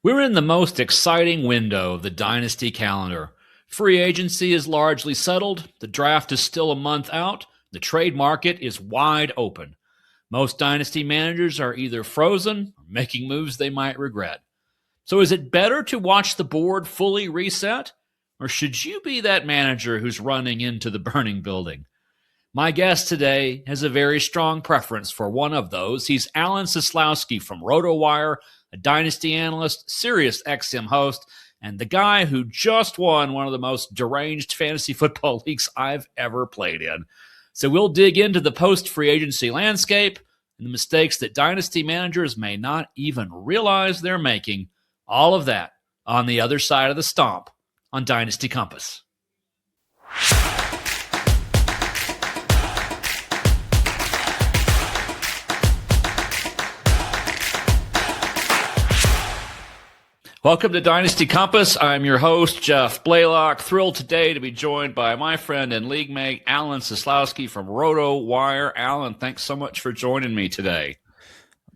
We're in the most exciting window of the Dynasty calendar. Free agency is largely settled, the draft is still a month out, the trade market is wide open. Most Dynasty managers are either frozen or making moves they might regret. So is it better to watch the board fully reset, or should you be that manager who's running into the burning building? My guest today has a very strong preference for one of those. He's Alan Seslowsky from RotoWire, a Dynasty analyst, Sirius XM host, and the guy who just won one of the most deranged fantasy football leagues I've ever played in. So we'll dig into the post-free agency landscape and the mistakes that Dynasty managers may not even realize they're making. All of that on the other side of the stomp on Dynasty Compass. Welcome to Dynasty Compass. I'm your host, Jeff Blaylock. Thrilled today to be joined by my friend and league mate, Alan Seslowsky from RotoWire. Alan, thanks so much for joining me today.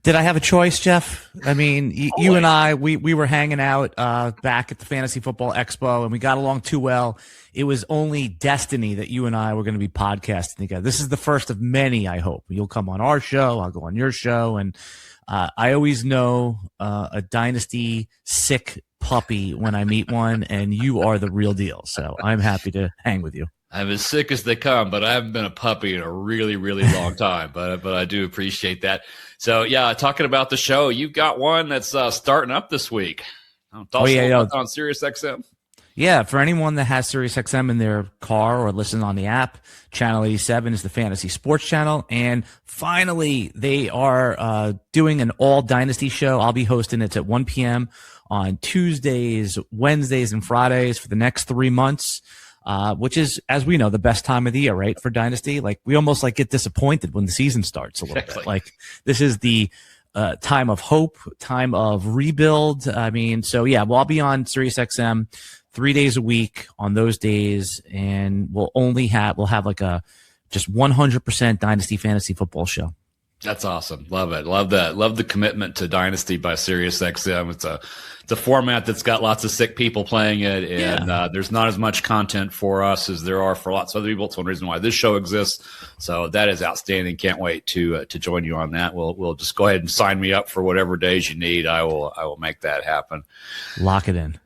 Did I have a choice, Jeff? I mean, you and I, we were hanging out back at the Fantasy Football Expo, and we got along too well. It was only destiny that you and I were going to be podcasting together. This is the first of many, I hope. You'll come on our show, I'll go on your show, and I always know a Dynasty sick puppy when I meet one, and you are the real deal. So I'm happy to hang with you. I'm as sick as they come, but I haven't been a puppy in a really, really long time. But I do appreciate that. So, yeah, talking about the show, you've got one that's starting up this week. On Sirius XM. Yeah, for anyone that has SiriusXM in their car or listening on the app, Channel 87 is the fantasy sports channel. And finally, they are doing an all Dynasty show. I'll be hosting it. It's at 1 p.m. on Tuesdays, Wednesdays, and Fridays for the next 3 months, which is, as we know, the best time of the year, right, for Dynasty. Like, we almost get disappointed when the season starts a little bit. Like, this is the time of hope, time of rebuild. I mean, so yeah, well, I'll be on SiriusXM 3 days a week on those days, and we'll have like a just 100% Dynasty fantasy football show. That's awesome. Love it. Love that. Love the commitment to Dynasty by SiriusXM. It's a format that's got lots of sick people playing it, and there's not as much content for us as there are for lots of other people. It's one reason why this show exists. So that is outstanding. Can't wait to join you on that. We'll just go ahead and sign me up for whatever days you need. I will make that happen. Lock it in.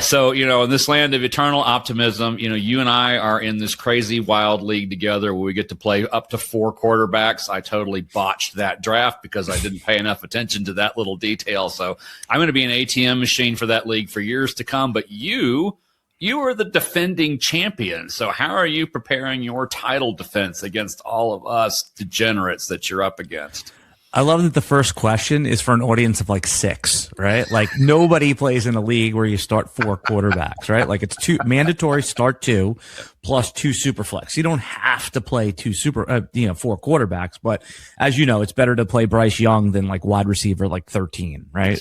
So, in this land of eternal optimism, you and I are in this crazy wild league together where we get to play up to 4 quarterbacks. I totally botched that draft because I didn't pay enough attention to that little detail. So I'm going to be an ATM machine for that league for years to come. But you are the defending champion. So how are you preparing your title defense against all of us degenerates that you're up against? I love that the first question is for an audience of 6, right? Like, nobody plays in a league where you start 4 quarterbacks, right? Like, it's 2 mandatory start 2 plus 2 super flex. You don't have to play 4 quarterbacks, but as you know, it's better to play Bryce Young than wide receiver 13, right?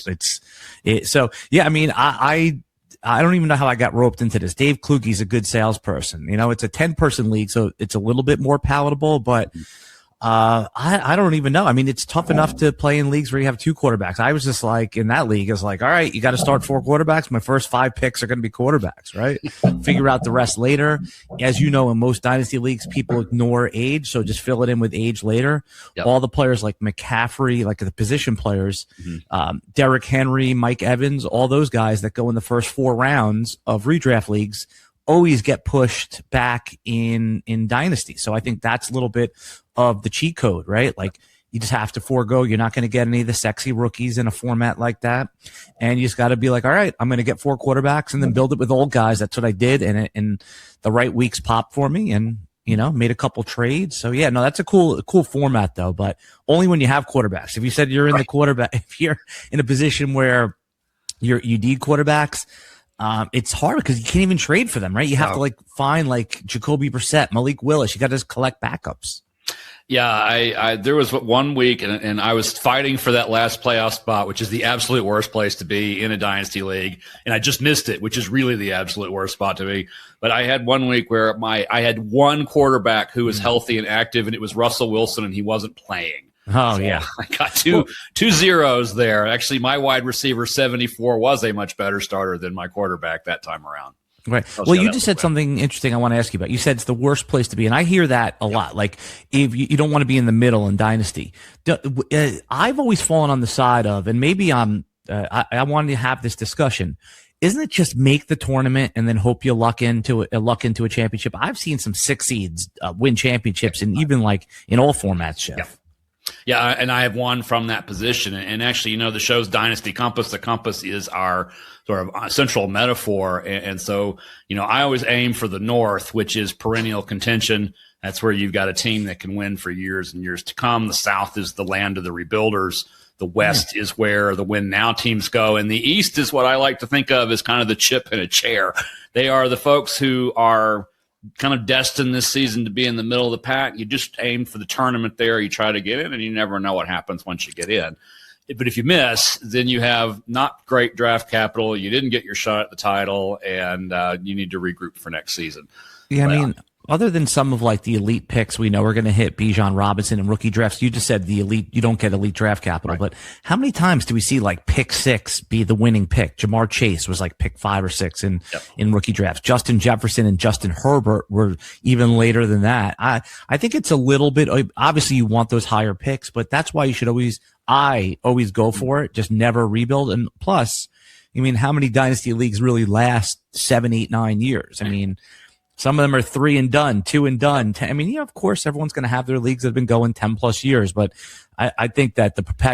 So yeah, I mean, I don't even know how I got roped into this. Dave Kluge's a good salesperson. It's a 10-person league, so it's a little bit more palatable, but I don't even know. I mean, it's tough enough to play in leagues where you have 2 quarterbacks. I was just in that league, all right, you got to start 4 quarterbacks. My first 5 picks are going to be quarterbacks, right? Figure out the rest later. As you know, in most Dynasty leagues, people ignore age, so just fill it in with age later. Yep. All the players like McCaffrey, the position players, Derrick Henry, Mike Evans, all those guys that go in the first 4 rounds of redraft leagues always get pushed back in Dynasty. So I think that's a little bit of the cheat code, right? You just have to forego. You're not going to get any of the sexy rookies in a format like that. And you just got to be all right, I'm going to get 4 quarterbacks and then build it with old guys. That's what I did. And the right weeks popped for me and, made a couple trades. So yeah, no, that's a cool format though, but only when you have quarterbacks. If you said you're in the quarterback, if you're in a position where you need quarterbacks, it's hard because you can't even trade for them, right? You have to find Jacoby Brissett, Malik Willis. You got to just collect backups. Yeah, I there was 1 week, and I was fighting for that last playoff spot, which is the absolute worst place to be in a Dynasty league, and I just missed it, which is really the absolute worst spot to be. But I had 1 week where I had 1 quarterback who was healthy and active, and it was Russell Wilson, and he wasn't playing. Oh, So yeah. I got two zeros there. Actually, my wide receiver 74 was a much better starter than my quarterback that time around. Right. Well, you just said something interesting I want to ask you about. You said it's the worst place to be. And I hear that a lot. Like, if you don't want to be in the middle in Dynasty. I've always fallen on the side of, and maybe I wanted to have this discussion. Isn't it just make the tournament and then hope you luck into a championship? I've seen some 6 seeds win championships, and even like in all formats, Jeff. Yeah, and I have won from that position. And actually, the show's Dynasty Compass. The compass is our sort of central metaphor. And so, I always aim for the North, which is perennial contention. That's where you've got a team that can win for years and years to come. The South is the land of the rebuilders. The West is where the win now teams go. And the East is what I like to think of as kind of the chip in a chair. They are the folks who are kind of destined this season to be in the middle of the pack. You just aim for the tournament there. You try to get in, and you never know what happens once you get in. But if you miss, then you have not great draft capital. You didn't get your shot at the title, and you need to regroup for next season. Yeah, I mean, other than some of like the elite picks we know are going to hit Bijan Robinson and rookie drafts, you just said the elite, you don't get elite draft capital. Right. But how many times do we see like pick 6 be the winning pick? Jamar Chase was like pick 5 or 6 in rookie drafts. Justin Jefferson and Justin Herbert were even later than that. I think it's a little bit, obviously you want those higher picks, but that's why you should I always go for it. Just never rebuild. And plus, I mean, how many dynasty leagues really last 7, 8, 9 years? I mean, some of them are 3 and done, 2 and done. I mean, of course, everyone's going to have their leagues that have been going 10 plus years, but I think that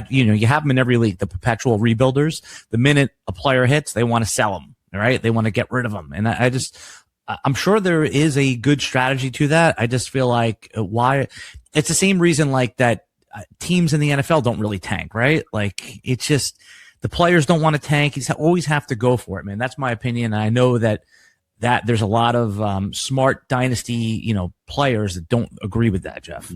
you have them in every league, the perpetual rebuilders. The minute a player hits, they want to sell them, right? They want to get rid of them. And I'm sure there is a good strategy to that. I just feel like why it's the same reason like that teams in the NFL don't really tank, right? Like it's just the players don't want to tank. You always have to go for it, man. That's my opinion. And I know that there's a lot of smart dynasty, players that don't agree with that, Jeff.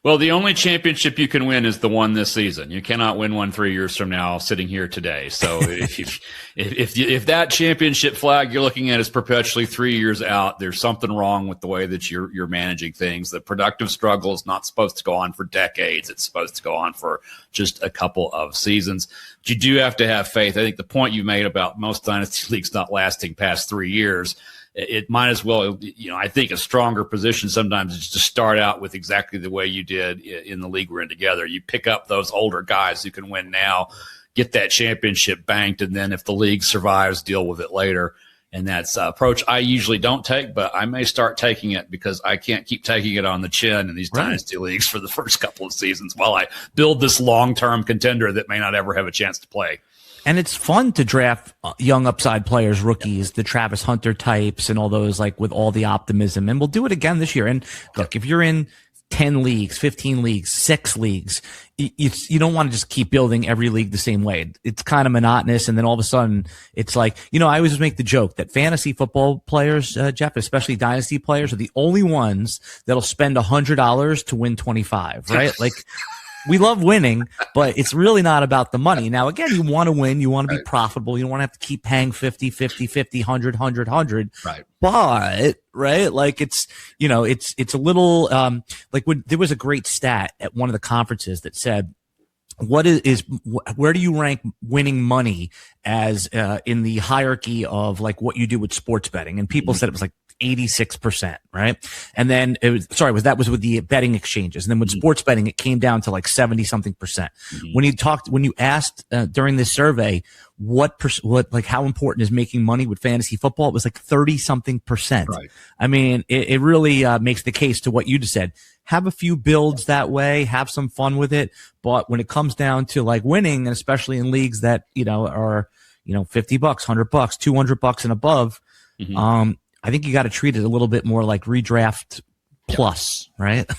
Well, the only championship you can win is the one this season. You cannot win one 3 years from now sitting here today. So if that championship flag you're looking at is perpetually 3 years out, there's something wrong with the way that you're managing things. The productive struggle is not supposed to go on for decades. It's supposed to go on for just a couple of seasons. But you do have to have faith. I think the point you made about most dynasty leagues not lasting past 3 years, it might as well, I think a stronger position sometimes is to start out with exactly the way you did in the league we're in together. You pick up those older guys who can win now, get that championship banked, and then if the league survives, deal with it later. And that's an approach I usually don't take, but I may start taking it because I can't keep taking it on the chin in these dynasty leagues for the first couple of seasons while I build this long-term contender that may not ever have a chance to play. And it's fun to draft young upside players, rookies, the Travis Hunter types and all those, like with all the optimism. And we'll do it again this year. And look, if you're in 10 leagues, 15 leagues, 6 leagues, you don't want to just keep building every league the same way. It's kind of monotonous. And then all of a sudden it's like, I always just make the joke that fantasy football players, Jeff, especially dynasty players, are the only ones that'll spend $100 to win 25, right? Like, we love winning, but it's really not about the money. Now, again, you want to win. You want to be profitable. You don't want to have to keep paying 50, 50, 50, 100, 100, 100. Right. But, right, like it's a little, there was a great stat at one of the conferences that said, where do you rank winning money as, in the hierarchy of like what you do with sports betting? And people said it was like 86%, right? And then that was with the betting exchanges. And then with sports betting, it came down to like 70 something percent. When you asked during this survey, how important is making money with fantasy football? It was like 30 something percent. Right. I mean, it really makes the case to what you just said. Have a few builds that way, have some fun with it. But when it comes down to like winning, and especially in leagues that, are, $50, $100, $200 and above, I think you got to treat it a little bit more like redraft plus, right?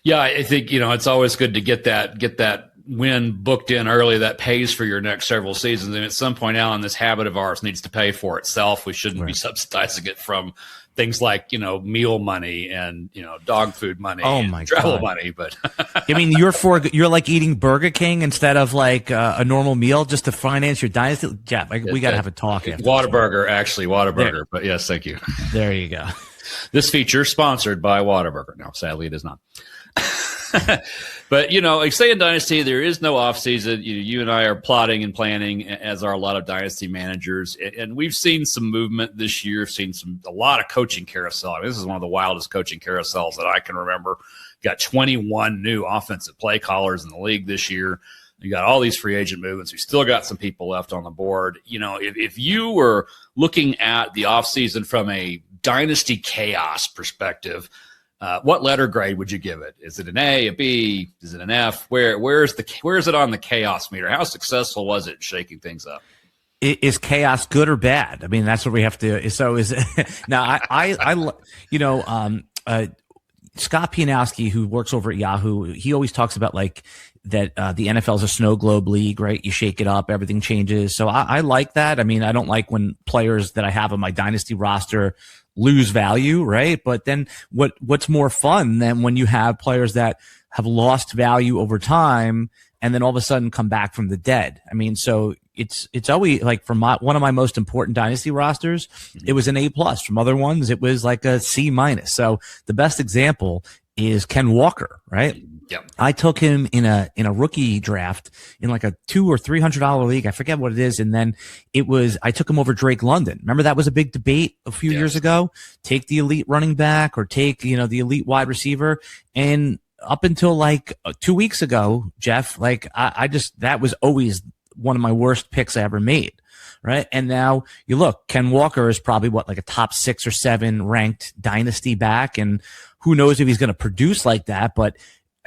Yeah, I think, it's always good to get that win booked in early that pays for your next several seasons. And at some point, Alan, this habit of ours needs to pay for itself. We shouldn't be subsidizing it from things like, meal money and, dog food money and travel money. But I mean, you're like eating Burger King instead of like a normal meal just to finance your dynasty. Jeff, we got to have a talk. Whataburger. But yes, thank you. There you go. This feature sponsored by Whataburger. No, sadly it is not. But, like say in Dynasty, there is no offseason. You and I are plotting and planning, as are a lot of Dynasty managers. And we've seen some movement this year, seen a lot of coaching carousel. I mean, this is one of the wildest coaching carousels that I can remember. Got 21 new offensive play callers in the league this year. You got all these free agent movements. We still got some people left on the board. If you were looking at the offseason from a Dynasty chaos perspective, what letter grade would you give it? Is it an A, a B? Is it an F? Where is it on the chaos meter? How successful was it shaking things up? Is chaos good or bad? I mean, that's what we have to. So is now Scott Pianowski, who works over at Yahoo, he always talks about like that the NFL is a snow globe league, right? You shake it up, everything changes. So I like that. I mean, I don't like when players that I have on my Dynasty roster lose value, right? But then what's more fun than when you have players that have lost value over time and then all of a sudden come back from the dead? I mean, so it's always like for one of my most important Dynasty rosters, it was an A+. From other ones, it was like a C-. So the best example is Ken Walker, right? Yep. I took him in a rookie draft in like a $200 or $300 league. I forget what it is. And then I took him over Drake London. Remember that was a big debate a few years ago. Take the elite running back or take, the elite wide receiver. And up until like 2 weeks ago, Jeff, like that was always one of my worst picks I ever made. Right. And now you look, Ken Walker is probably like a top 6 or 7 ranked Dynasty back. And who knows if he's going to produce like that. But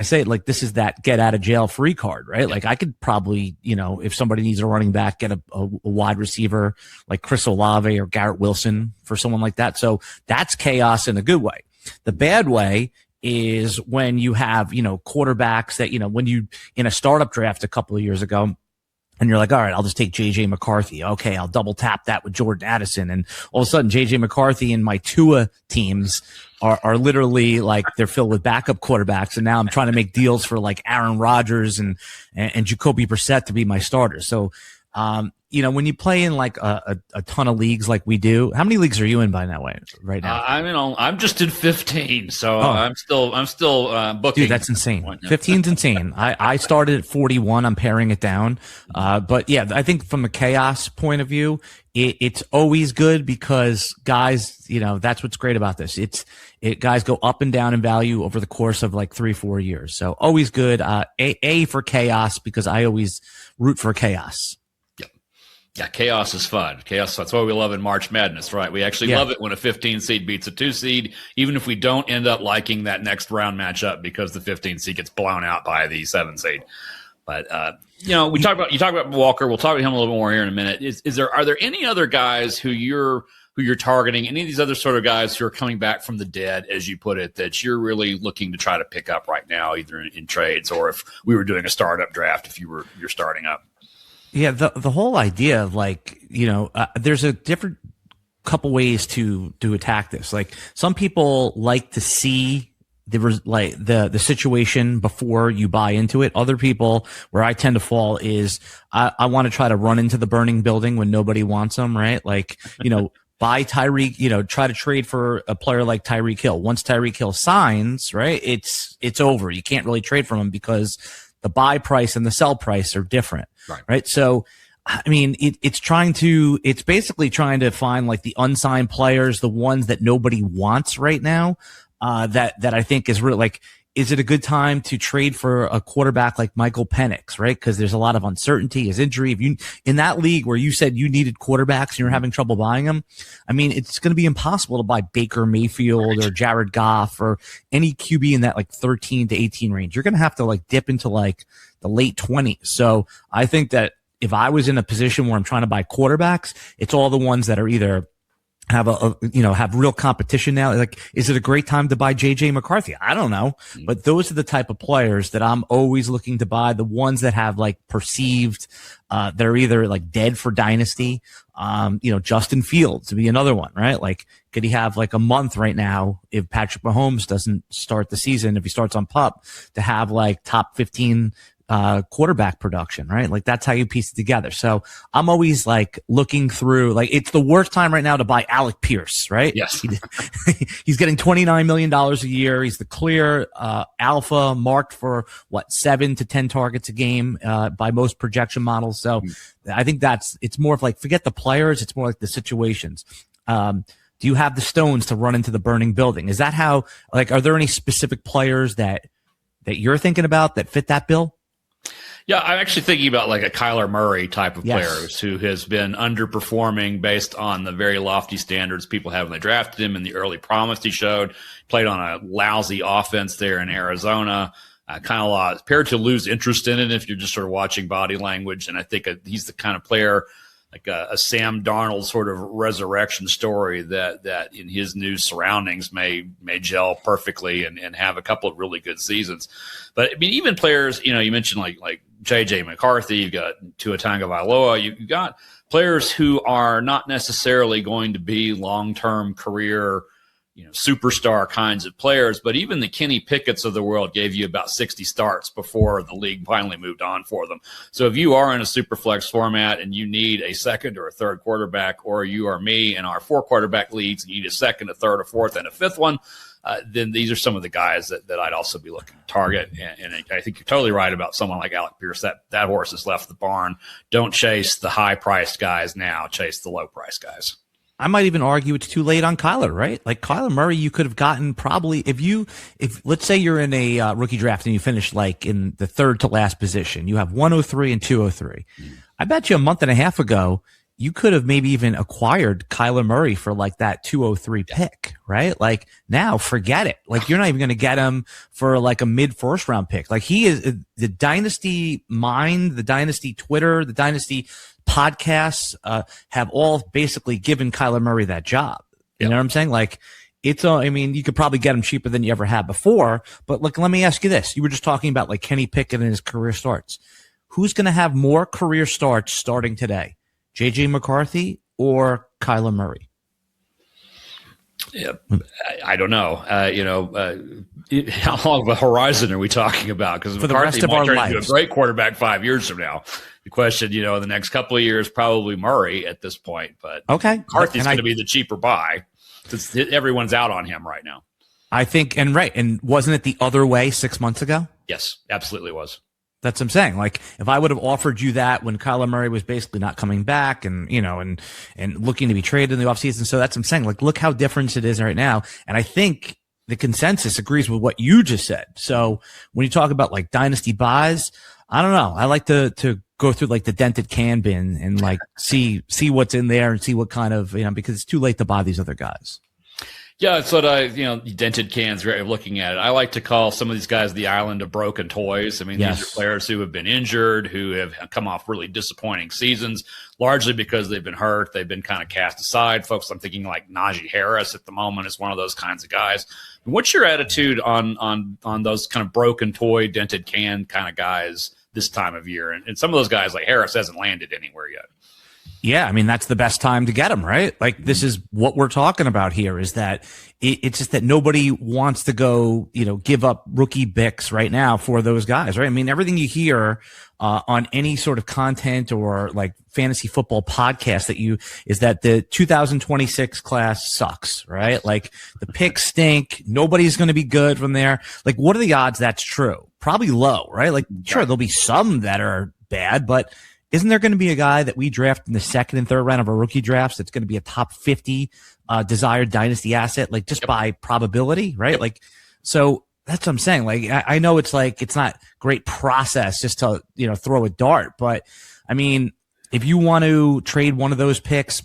I say it like this is that get out of jail free card, right? Like I could probably, if somebody needs a running back, get a wide receiver like Chris Olave or Garrett Wilson for someone like that. So that's chaos in a good way. The bad way is when you have, quarterbacks that, when you in a startup draft a couple of years ago, and you're like, all right, I'll just take JJ McCarthy. Okay, I'll double tap that with Jordan Addison. And all of a sudden, JJ McCarthy and my Tua teams are literally like they're filled with backup quarterbacks. And now I'm trying to make deals for like Aaron Rodgers and Jacoby Brissett to be my starters. So, when you play in like a ton of leagues like we do, how many leagues are you in by that way right now? I'm just in 15, so I'm still booking. Dude, that's insane. 15's insane. I started at 41. I'm paring it down. But yeah, I think from a chaos point of view, it's always good because guys, that's what's great about this. Guys go up and down in value over the course of like 3-4 years. So always good. A for chaos because I always root for chaos. Yeah, chaos is fun. Chaos, that's why we love in March Madness, right? We actually love it when a 15 seed beats a 2 seed, even if we don't end up liking that next round matchup because the 15 seed gets blown out by the 7 seed. But you talk about Walker. We'll talk about him a little bit more here in a minute. Are there any other guys who you're targeting? Any of these other sort of guys who are coming back from the dead, as you put it, that you're really looking to try to pick up right now, either in trades or if we were doing a startup draft, if you're starting up? Yeah, the whole idea of like, there's a different couple ways to attack this. Like some people like to see the situation before you buy into it. Other people, where I tend to fall, is I want to try to run into the burning building when nobody wants them, right? Like, buy Tyreek, try to trade for a player like Tyreek Hill. Once Tyreek Hill signs, right, it's over. You can't really trade from him because the buy price and the sell price are different. Right. So, I mean, it's basically trying to find like the unsigned players, the ones that nobody wants right now, that I think is really like, is it a good time to trade for a quarterback like Michael Penix, right? Because there's a lot of uncertainty, his injury. If you, in that league where you said you needed quarterbacks and you're having trouble buying them, I mean, it's going to be impossible to buy Baker Mayfield or Jared Goff or any QB in that like 13 to 18 range. You're going to have to like dip into like the late 20s. So I think that if I was in a position where I'm trying to buy quarterbacks, it's all the ones that are either have real competition now. Like, is it a great time to buy JJ McCarthy? I don't know, but those are the type of players that I'm always looking to buy. The ones that have like perceived, they're either like dead for dynasty. Justin Fields to be another one, right? Like, could he have like a month right now if Patrick Mahomes doesn't start the season, if he starts on PUP, to have like top 15 quarterback production, right? Like that's how you piece it together. So I'm always like looking through, like it's the worst time right now to buy Alec Pierce, right? Yes. He's getting $29 million a year. He's the clear alpha, marked for 7 to 10 targets a game by most projection models. So I think it's more of like, forget the players. It's more like the situations. Do you have the stones to run into the burning building? Is that how, like, are there any specific players that you're thinking about that fit that bill? Yeah, I'm actually thinking about like a Kyler Murray type of Yes. players who has been underperforming based on the very lofty standards people have when they drafted him and the early promise he showed. Played on a lousy offense there in Arizona. Kind of appeared to lose interest in it if you're just sort of watching body language. And I think he's the kind of player like a Sam Darnold sort of resurrection story that in his new surroundings may gel perfectly and have a couple of really good seasons. But I mean, even players, you mentioned like JJ McCarthy, you've got Tua Tagovailoa, you've got players who are not necessarily going to be long-term career, superstar kinds of players, but even the Kenny Pickett's of the world gave you about 60 starts before the league finally moved on for them. So if you are in a super flex format and you need a second or a third quarterback, or you are me in our 4 quarterback leagues and you need a second, a third, a fourth, and a fifth one, then these are some of the guys that I'd also be looking to target. And I think you're totally right about someone like Alec Pierce. That horse has left the barn. Don't chase the high-priced guys now. Chase the low-priced guys. I might even argue it's too late on Kyler, right? Like Kyler Murray, you could have gotten probably if let's say you're in a rookie draft and you finish like in the third to last position, you have 103 and 203. I bet you a month and a half ago, you could have maybe even acquired Kyler Murray for like that 203 pick, right? Like now forget it. Like you're not even going to get him for like a mid first round pick. Like he is the Dynasty mind, the Dynasty Twitter, the Dynasty podcasts have all basically given Kyler Murray that job. You know what I'm saying? Like I mean, you could probably get him cheaper than you ever had before, but look, let me ask you this. You were just talking about like Kenny Pickett and his career starts. Who's going to have more career starts starting today? JJ McCarthy or Kyler Murray? Yeah, I don't know. How long of a horizon are we talking about? Because for the rest of our turn lives, into a great quarterback 5 years from now. The question, in the next couple of years, probably Murray at this point. But okay, McCarthy's going to be the cheaper buy since everyone's out on him right now. I think, and wasn't it the other way 6 months ago? Yes, absolutely was. That's what I'm saying. Like, if I would have offered you that when Kyler Murray was basically not coming back and looking to be traded in the offseason. So that's what I'm saying. Like, look how different it is right now. And I think the consensus agrees with what you just said. So when you talk about like dynasty buys, I don't know. I like to go through like the dented can bin and like see what's in there and see what kind of, because it's too late to buy these other guys. Yeah, it's what dented cans, right, looking at it. I like to call some of these guys the island of broken toys. I mean, These are players who have been injured, who have come off really disappointing seasons, largely because they've been hurt. They've been kind of cast aside. Folks, I'm thinking like Najee Harris at the moment is one of those kinds of guys. What's your attitude on those kind of broken toy, dented can kind of guys this time of year? And some of those guys like Harris hasn't landed anywhere yet. Yeah, I mean, that's the best time to get him, right? Like, this is what we're talking about here, is that it's just that nobody wants to go, give up rookie picks right now for those guys, right? I mean, everything you hear on any sort of content or like fantasy football podcast is that the 2026 class sucks, right? Like, the picks stink. Nobody's going to be good from there. Like, what are the odds that's true? Probably low, right? Like, sure, there'll be some that are bad, but isn't there going to be a guy that we draft in the second and third round of our rookie drafts that's going to be a top 50 desired dynasty asset, like just by probability, right? Like, so that's what I'm saying. Like, I know it's like, it's not great process just to, throw a dart, but I mean, if you want to trade one of those picks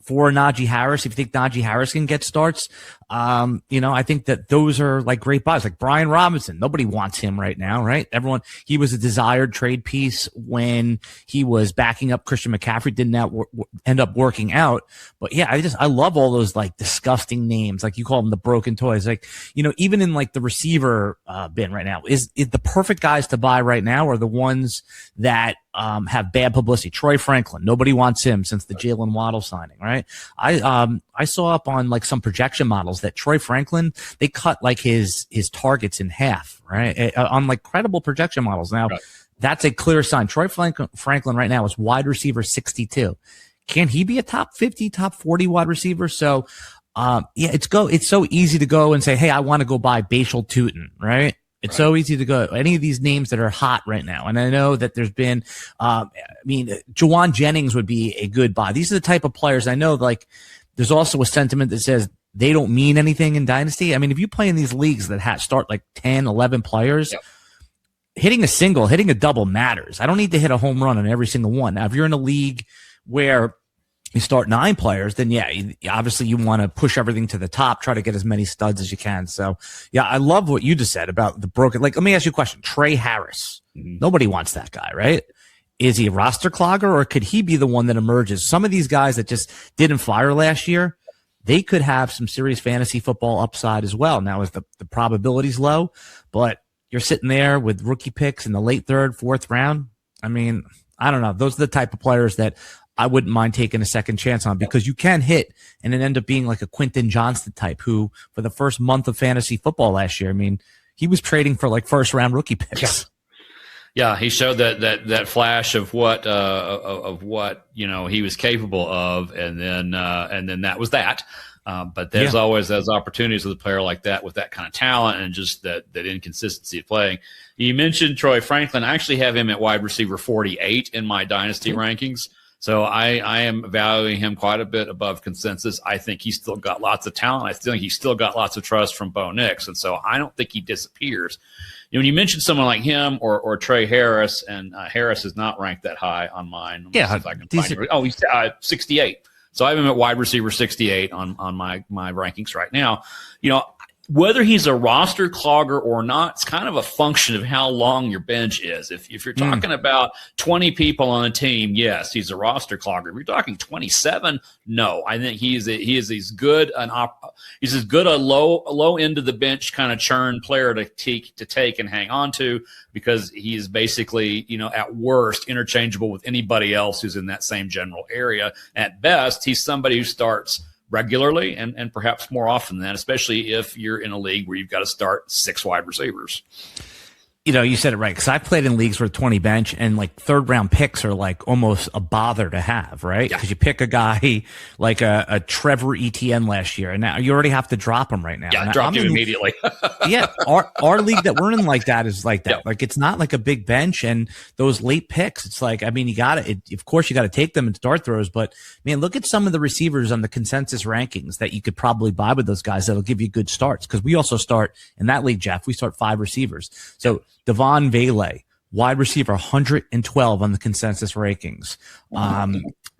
for Najee Harris, if you think Najee Harris can get starts, I think that those are like great buys. Like Brian Robinson, nobody wants him right now, right? He was a desired trade piece when he was backing up Christian McCaffrey, didn't end up working out. But yeah, I love all those like disgusting names, like you call them the broken toys. Like, even in like the receiver bin right now, is the perfect guys to buy right now are the ones that have bad publicity. Troy Franklin, nobody wants him since the Jaylen Waddle signing, right? I saw up on like some projection models that Troy Franklin, they cut like his targets in half, right? On like credible projection models. Now, that's a clear sign. Troy Franklin right now is wide receiver 62. Can he be a top 50, top 40 wide receiver? So, it's so easy to go and say, hey, I want to go buy Bashal Tutin, right? It's so easy to go any of these names that are hot right now. And I know that there's been, Jawan Jennings would be a good buy. These are the type of players I know, like, there's also a sentiment that says they don't mean anything in Dynasty. I mean, if you play in these leagues that start like 10, 11 players, hitting a single, hitting a double matters. I don't need to hit a home run on every single one. Now, if you're in a league where you start 9 players, then obviously you want to push everything to the top, try to get as many studs as you can. So I love what you just said about the broken. Like, let me ask you a question. Trey Harris. Nobody wants that guy, right? Is he a roster clogger, or could he be the one that emerges? Some of these guys that just didn't fire last year, they could have some serious fantasy football upside as well. Now, is the probability's low, but you're sitting there with rookie picks in the late 3rd, 4th round. I mean, I don't know. Those are the type of players that I wouldn't mind taking a second chance on, because you can hit and it end up being like a Quentin Johnston type who, for the first month of fantasy football last year, I mean, he was trading for like 1st round rookie picks. Yeah, he showed that flash of what he was capable of, and then that was that. But there's always those opportunities with a player like that, with that kind of talent and just that inconsistency of playing. You mentioned Troy Franklin. I actually have him at wide receiver 48 in my dynasty rankings. So I am valuing him quite a bit above consensus. I think he's still got lots of talent. I think he's still got lots of trust from Bo Nix. And so I don't think he disappears. When you mention someone like him or Trey Harris, and Harris is not ranked that high on mine. Let me see if I can find it. Oh, he's 68. So I have him at wide receiver 68 on my rankings right now. Whether he's a roster clogger or not, it's kind of a function of how long your bench is. If you're talking about 20 people on a team, yes, he's a roster clogger. If you're talking 27, no. I think he is as good a low end of the bench kind of churn player to take and hang on to, because he is basically, at worst, interchangeable with anybody else who's in that same general area. At best, he's somebody who starts regularly and perhaps more often than that, especially if you're in a league where you've got to start 6 wide receivers. You said it right, because I've played in leagues where 20 bench and like 3rd round picks are like almost a bother to have, right? Because you pick a guy like a Trevor Etienne last year, and now you already have to drop him right now. Yeah, drop him immediately. Our league that we're in like that is like that. Yep. Like, it's not like a big bench, and those late picks, it's like, I mean, of course you got to take them and start throws, but man, look at some of the receivers on the consensus rankings that you could probably buy with those guys that'll give you good starts. Because we also start in that league, Jeff, we start 5 receivers. So Devon Vele, wide receiver 112 on the consensus rankings.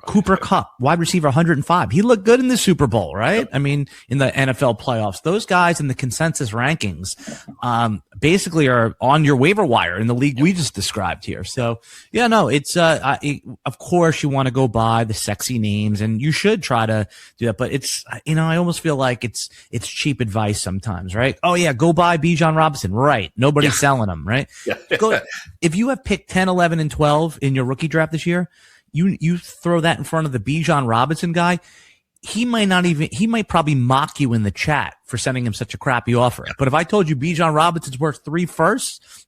Cooper Kupp, wide receiver 105. He looked good in the Super Bowl, right? I mean, in the NFL playoffs. Those guys in the consensus rankings basically are on your waiver wire in the league we just described here. So, it's of course you want to go buy the sexy names, and you should try to do that. But it's, I almost feel like it's cheap advice sometimes, right? Oh, yeah, go buy Bijan Robinson. Right. Nobody's selling him, right? Yeah. If you have picked 10, 11, and 12 in your rookie draft this year, you throw that in front of the Bijan Robinson guy, he might probably mock you in the chat for sending him such a crappy offer. But if I told you Bijan Robinson's worth 3 firsts,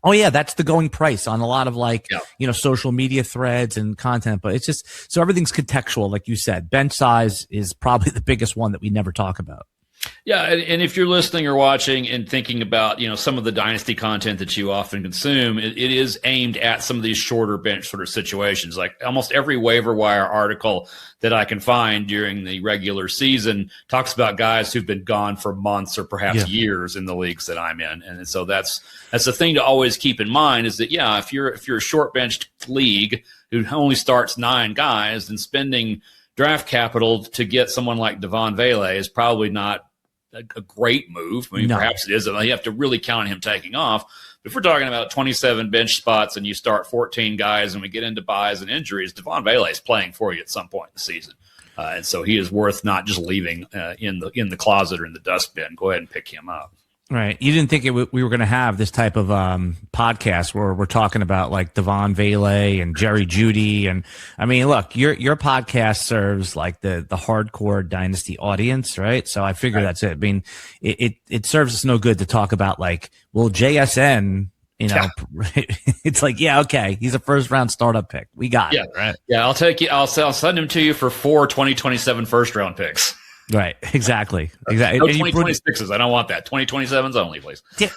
oh yeah, that's the going price on a lot of social media threads and content. But it's just, so everything's contextual, like you said. Bench size is probably the biggest one that we never talk about. Yeah, and if you're listening or watching and thinking about, some of the dynasty content that you often consume, it is aimed at some of these shorter bench sort of situations. Like almost every waiver wire article that I can find during the regular season talks about guys who've been gone for months or perhaps years in the leagues that I'm in. And so that's the thing to always keep in mind, is that, if you're a short benched league who only starts 9 guys, then spending draft capital to get someone like Devon Vele is probably not a great move. I mean, perhaps it is. You have to really count on him taking off. But if we're talking about 27 bench spots and you start 14 guys and we get into buys and injuries, Devon Vele is playing for you at some point in the season. And so he is worth not just leaving in the closet or in the dustbin. Go ahead and pick him up. Right. You didn't think we were going to have this type of podcast where we're talking about like Devon Vele and Jerry Jeudy. And I mean, look, your podcast serves like the hardcore dynasty audience, right? So I figure that's it. I mean, it serves us no good to talk about like, well, JSN You know, it's like, yeah, okay, he's a first round startup pick. We got it, right? Yeah, I'll take you. I'll send him to you for 4 2027 first round picks. Right, exactly. No 2026s. I don't want that. 2027s only, please. Yeah,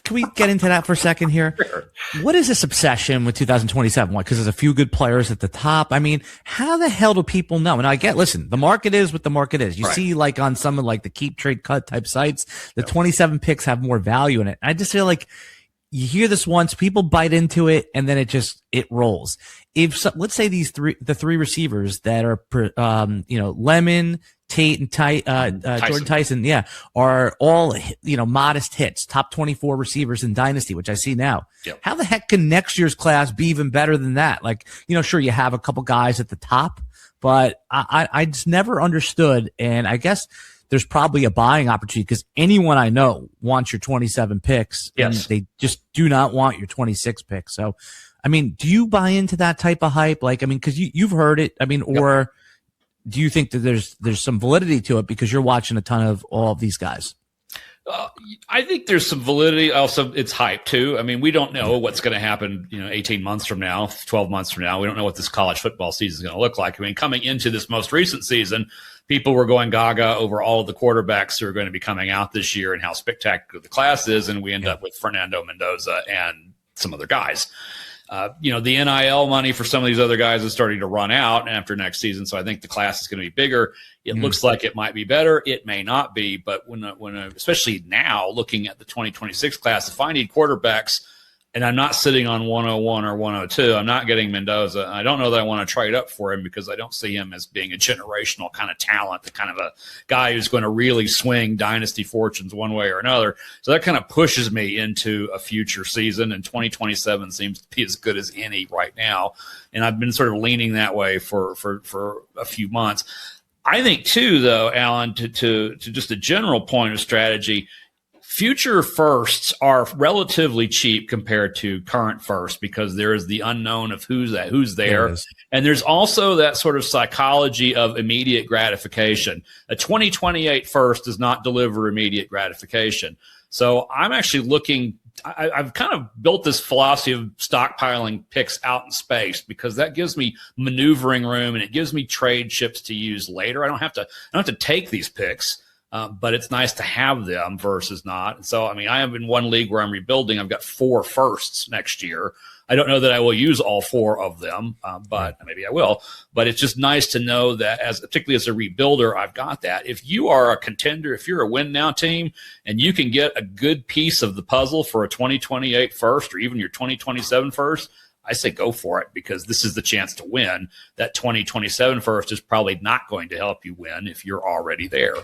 can we get into that for a second here? Sure. What is this obsession with 2027? Because there's a few good players at the top. I mean, how the hell do people know? And listen, the market is what the market is. You see, like on some of like the keep trade cut type sites, the 27 picks have more value in it. I just feel like you hear this once, people bite into it, and then it rolls. Let's say the three receivers that are, Lemon, Tate, and Jordan Tyson, are all, modest hits, top 24 receivers in Dynasty, which I see now. Yep. How the heck can next year's class be even better than that? Like, sure, you have a couple guys at the top, but I just never understood. And I guess there's probably a buying opportunity because anyone I know wants your 27 picks. Yes. And they just do not want your 26 picks. So, I mean, do you buy into that type of hype? Like, I mean, because you've heard it. I mean, or do you think that there's some validity to it because you're watching a ton of all of these guys? I think there's some validity. Also, it's hype too. I mean, we don't know what's going to happen, 18 months from now, 12 months from now. We don't know what this college football season is going to look like. I mean, coming into this most recent season, people were going gaga over all of the quarterbacks who are going to be coming out this year and how spectacular the class is. And we end up with Fernando Mendoza and some other guys. The NIL money for some of these other guys is starting to run out after next season. So I think the class is going to be bigger. It looks like it might be better. It may not be. But when especially now looking at the 2026 class, if I need quarterbacks and I'm not sitting on 101 or 102, I'm not getting Mendoza. I don't know that I want to trade up for him because I don't see him as being a generational kind of talent, the kind of a guy who's going to really swing dynasty fortunes one way or another. So that kind of pushes me into a future season, and 2027 seems to be as good as any right now. And I've been sort of leaning that way for a few months. I think too, though, Alan, to just a general point of strategy, future firsts are relatively cheap compared to current firsts because there is the unknown of who's there. And there's also that sort of psychology of immediate gratification. A 2028 first does not deliver immediate gratification. So I'm actually looking, I've kind of built this philosophy of stockpiling picks out in space because that gives me maneuvering room and it gives me trade chips to use later. I don't have to take these picks. But it's nice to have them versus not. And so, I mean, I am in one league where I'm rebuilding. I've got 4 firsts next year. I don't know that I will use all 4 of them, but maybe I will. But it's just nice to know that particularly as a rebuilder, I've got that. If you are a contender, if you're a win now team and you can get a good piece of the puzzle for a 2028 first or even your 2027 first, I say go for it because this is the chance to win. That 2027 first is probably not going to help you win if you're already there.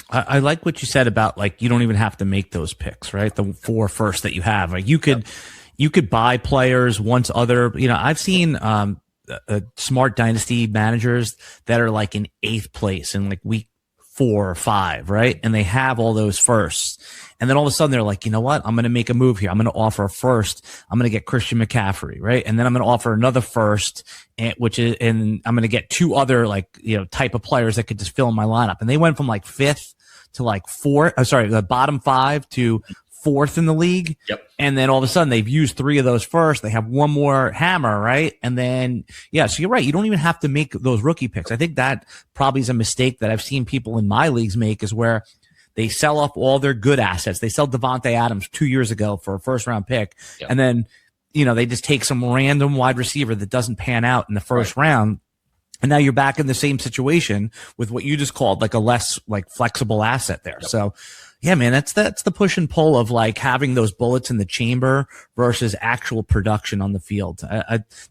I like what you said about like you don't even have to make those picks, right? The 4 first that you have, like you could buy players once other. I've seen smart dynasty managers that are like in 8th place in like week 4 or 5, right? And they have all those firsts, and then all of a sudden they're like, you know what? I'm going to make a move here. I'm going to offer a first. I'm going to get Christian McCaffrey, right? And then I'm going to offer another first, and I'm going to get 2 other type of players that could just fill in my lineup. And they went from like 5th to like 4th. The bottom 5 to 4th in the league. Yep. And then all of a sudden they've used 3 of those first. They have one more hammer, right? And then, so you're right. You don't even have to make those rookie picks. I think that probably is a mistake that I've seen people in my leagues make is where they sell off all their good assets. They sell Devontae Adams 2 years ago for a first round pick. Yep. And then, they just take some random wide receiver that doesn't pan out in the first round. And now you're back in the same situation with what you just called like a less like flexible asset there. Yep. So yeah, man, that's the push and pull of like having those bullets in the chamber versus actual production on the field.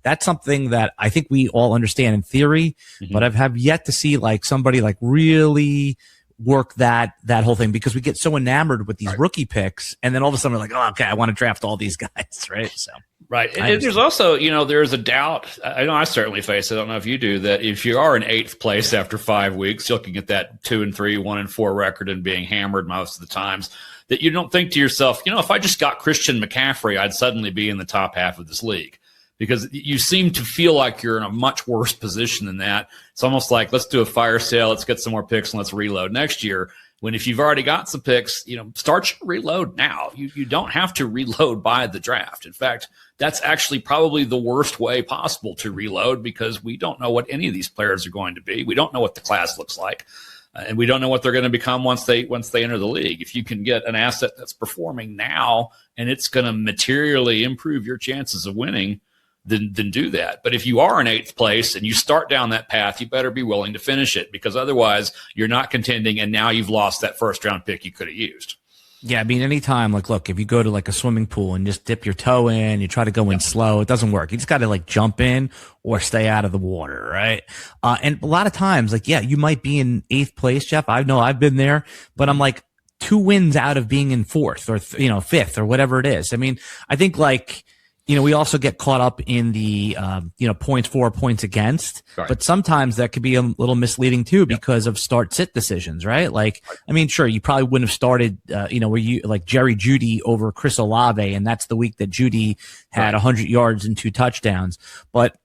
That's something that I think we all understand in theory, but I've have yet to see like somebody like really work that whole thing because we get so enamored with these rookie picks and then all of a sudden we're like, oh, okay, I want to draft all these guys, right? So right. And there's also, there's a doubt. I know I certainly face it. I don't know if you do that. If you are in 8th place after 5 weeks, looking at that 2-3, 1-4 record and being hammered most of the times, that you don't think to yourself, if I just got Christian McCaffrey, I'd suddenly be in the top half of this league. Because you seem to feel like you're in a much worse position than that. It's almost like, let's do a fire sale, let's get some more picks, and let's reload next year. when if you've already got some picks, start your reload now. You don't have to reload by the draft. In fact, that's actually probably the worst way possible to reload, because we don't know what any of these players are going to be. We don't know what the class looks like. And we don't know what they're going to become once they enter the league. If you can get an asset that's performing now and it's going to materially improve your chances of winning, then do that. But if you are in 8th place and you start down that path, you better be willing to finish it, because otherwise you're not contending, and now you've lost that first round pick you could have used. Yeah, I mean, anytime, look, if you go to a swimming pool and just dip your toe in, you try to go in slow, it doesn't work. You just got to jump in or stay out of the water, right? And a lot of times, you might be in 8th place, Jeff. I know I've been there, but I'm 2 wins out of being in 4th or, 5th or whatever it is. I mean, I think we also get caught up in the, points for, points against, right. But sometimes that could be a little misleading too, because of start-sit decisions, right? I mean, sure, you probably wouldn't have started, where you Jerry Jeudy over Chris Olave, and that's the week that Jeudy had 100 yards and 2 touchdowns. But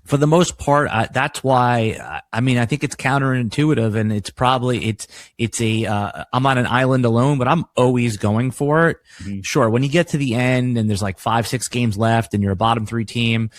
for the most part, that's why, I think it's counterintuitive, and it's probably, I'm on an island alone, but I'm always going for it. Mm-hmm. Sure. When you get to the end and there's 5-6 games left and you're a bottom 3 team,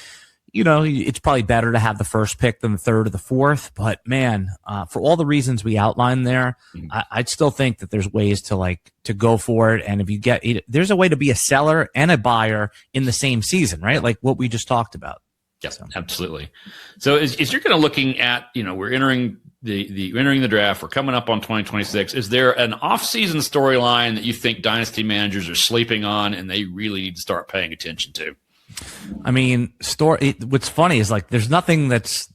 it's probably better to have the first pick than the 3rd or the 4th. But man, for all the reasons we outlined there, mm-hmm. I'd still think that there's ways to go for it. And if you there's a way to be a seller and a buyer in the same season, right? Like what we just talked about. Yeah, absolutely. So as you're kind of looking at, we're entering the draft, we're coming up on 2026. Is there an off-season storyline that you think dynasty managers are sleeping on and they really need to start paying attention to? I mean, what's funny is there's nothing that's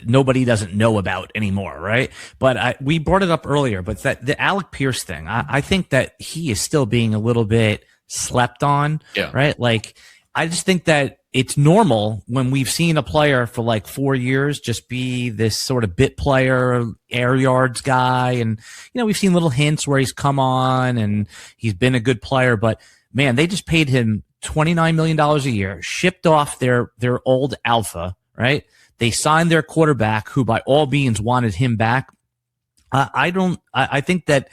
nobody doesn't know about anymore, right? But we brought it up earlier, but the Alec Pierce thing, I think that he is still being a little bit slept on, right? I just think that it's normal when we've seen a player for 4 years just be this sort of bit player, air yards guy. And, we've seen little hints where he's come on and he's been a good player. But, man, they just paid him $29 million a year, shipped off their old alpha, right? They signed their quarterback, who by all means wanted him back. I think that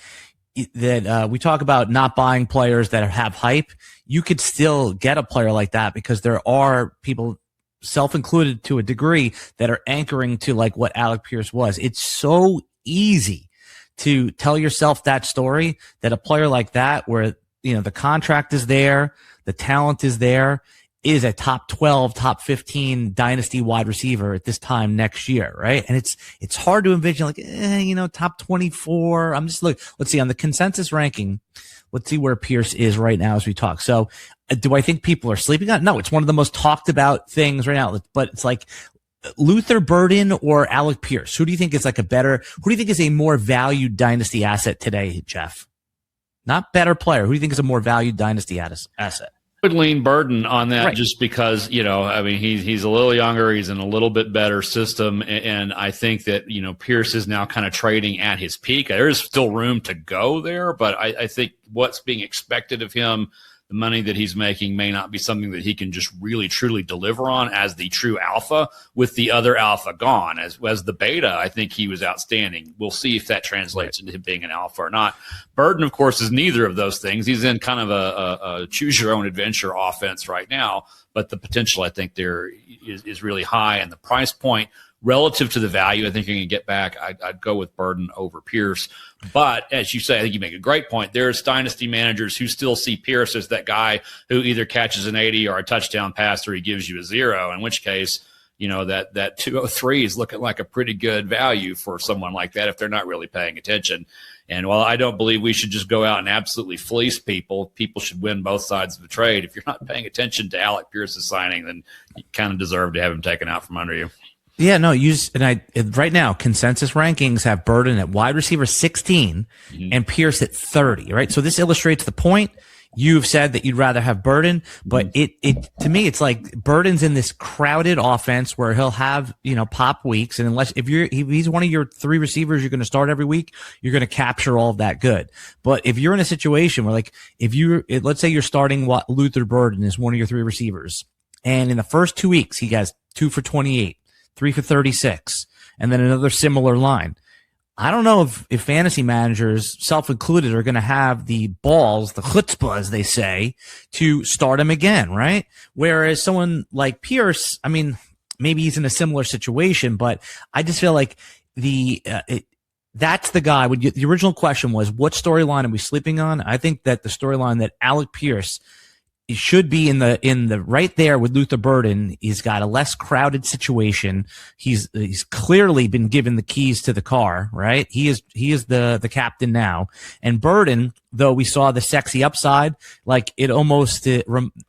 we talk about not buying players that have hype. You could still get a player like that, because there are people, self-included to a degree, that are anchoring to what Alec Pierce was. It's so easy to tell yourself that story, that a player like that, where, the contract is there, the talent is there, is a top 12, top 15 dynasty wide receiver at this time next year, right? And it's hard to envision top 24. I'm just let's see on the consensus ranking. Let's see where Pierce is right now as we talk. So do I think people are sleeping on it? No, it's one of the most talked about things right now, but it's Luther Burden or Alec Pierce. Who do you think is who do you think is a more valued dynasty asset today, Jeff? Not better player. Who do you think is a more valued dynasty asset? Would lean Burden on that, right. Just because, he's a little younger, he's in a little bit better system. And I think that, Pierce is now kind of trading at his peak. There's still room to go there, but I think what's being expected of him, the money that he's making, may not be something that he can just really truly deliver on as the true alpha, with the other alpha gone. As the beta, I think he was outstanding. We'll see if that translates into him being an alpha or not. Burden, of course, is neither of those things. He's in kind of a choose your own adventure offense right now, but the potential, I think, there is really high, and the price point relative to the value, I think you're going to get back. I'd go with Burden over Pierce. But as you say, I think you make a great point. There's dynasty managers who still see Pierce as that guy who either catches an 80 or a touchdown pass, or he gives you a 0, in which case, that 203 is looking like a pretty good value for someone like that if they're not really paying attention. And while I don't believe we should just go out and absolutely fleece people should win both sides of the trade. If you're not paying attention to Alec Pierce's signing, then you kind of deserve to have him taken out from under you. Yeah, no, right now, consensus rankings have Burden at wide receiver 16 and Pierce at 30, right? So this illustrates the point. You've said that you'd rather have Burden, but to me, it's Burden's in this crowded offense where he'll have, pop weeks. And if he's one of your 3 receivers you're going to start every week, you're going to capture all of that good. But if you're in a situation where let's say you're starting Luther Burden is one of your 3 receivers, and in the first 2 weeks, he has 2 for 28. 3 for 36, and then another similar line. I don't know if fantasy managers, self-included, are going to have the balls, the chutzpah, as they say, to start him again, right? Whereas someone like Pierce, I mean, maybe he's in a similar situation, but I just feel like that's the guy. The original question was, what storyline are we sleeping on? I think that the storyline that Alec Pierce should be in the right there with Luther Burden. He's got a less crowded situation. He's clearly been given the keys to the car, right? He is the captain now. And Burden, though we saw the sexy upside, like it almost,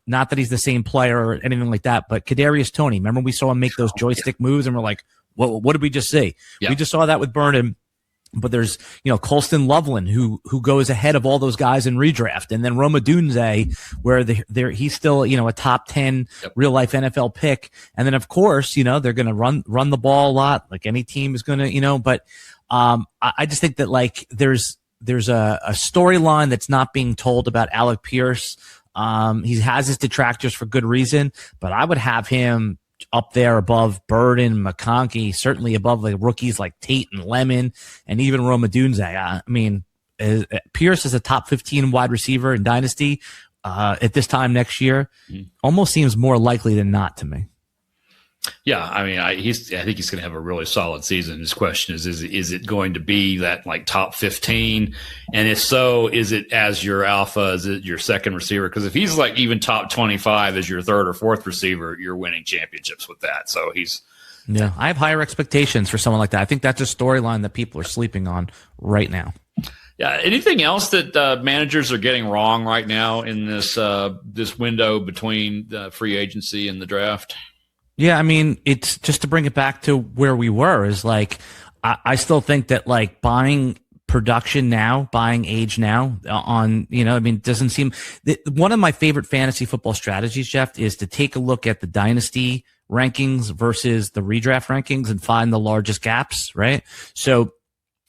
not that he's the same player or anything like that, but Kadarius Toney, remember we saw him make those joystick moves and we're like, what did we just see? Yeah. We just saw that with Burden. But there's, Colston Loveland who goes ahead of all those guys in redraft. And then Roma Dunze, where he's still, a top 10 real life NFL pick. And then of course, they're going to run the ball a lot, like any team is going to, but, I just think that like there's a storyline that's not being told about Alec Pierce. He has his detractors for good reason, but I would have him up there above Burden, McConkey, certainly above the rookies like Tate and Lemon, and even Roma Dunze. I mean, Pierce is a top 15 wide receiver in Dynasty at this time next year. Almost seems more likely than not to me. Yeah, I mean, I think he's going to have a really solid season. His question is it going to be that like top 15? And if so, is it as your alpha? Is it your second receiver? Because if he's like even top 25 as your third or fourth receiver, you're winning championships with that. So yeah, I have higher expectations for someone like that. I think that's a storyline that people are sleeping on right now. Yeah. Anything else that managers are getting wrong right now in this window between free agency and the draft? Yeah, I mean, it's just to bring it back to where we were is like, I still think that like buying production now, buying age now doesn't seem one of my favorite fantasy football strategies, Jeff, is to take a look at the dynasty rankings versus the redraft rankings and find the largest gaps, right? So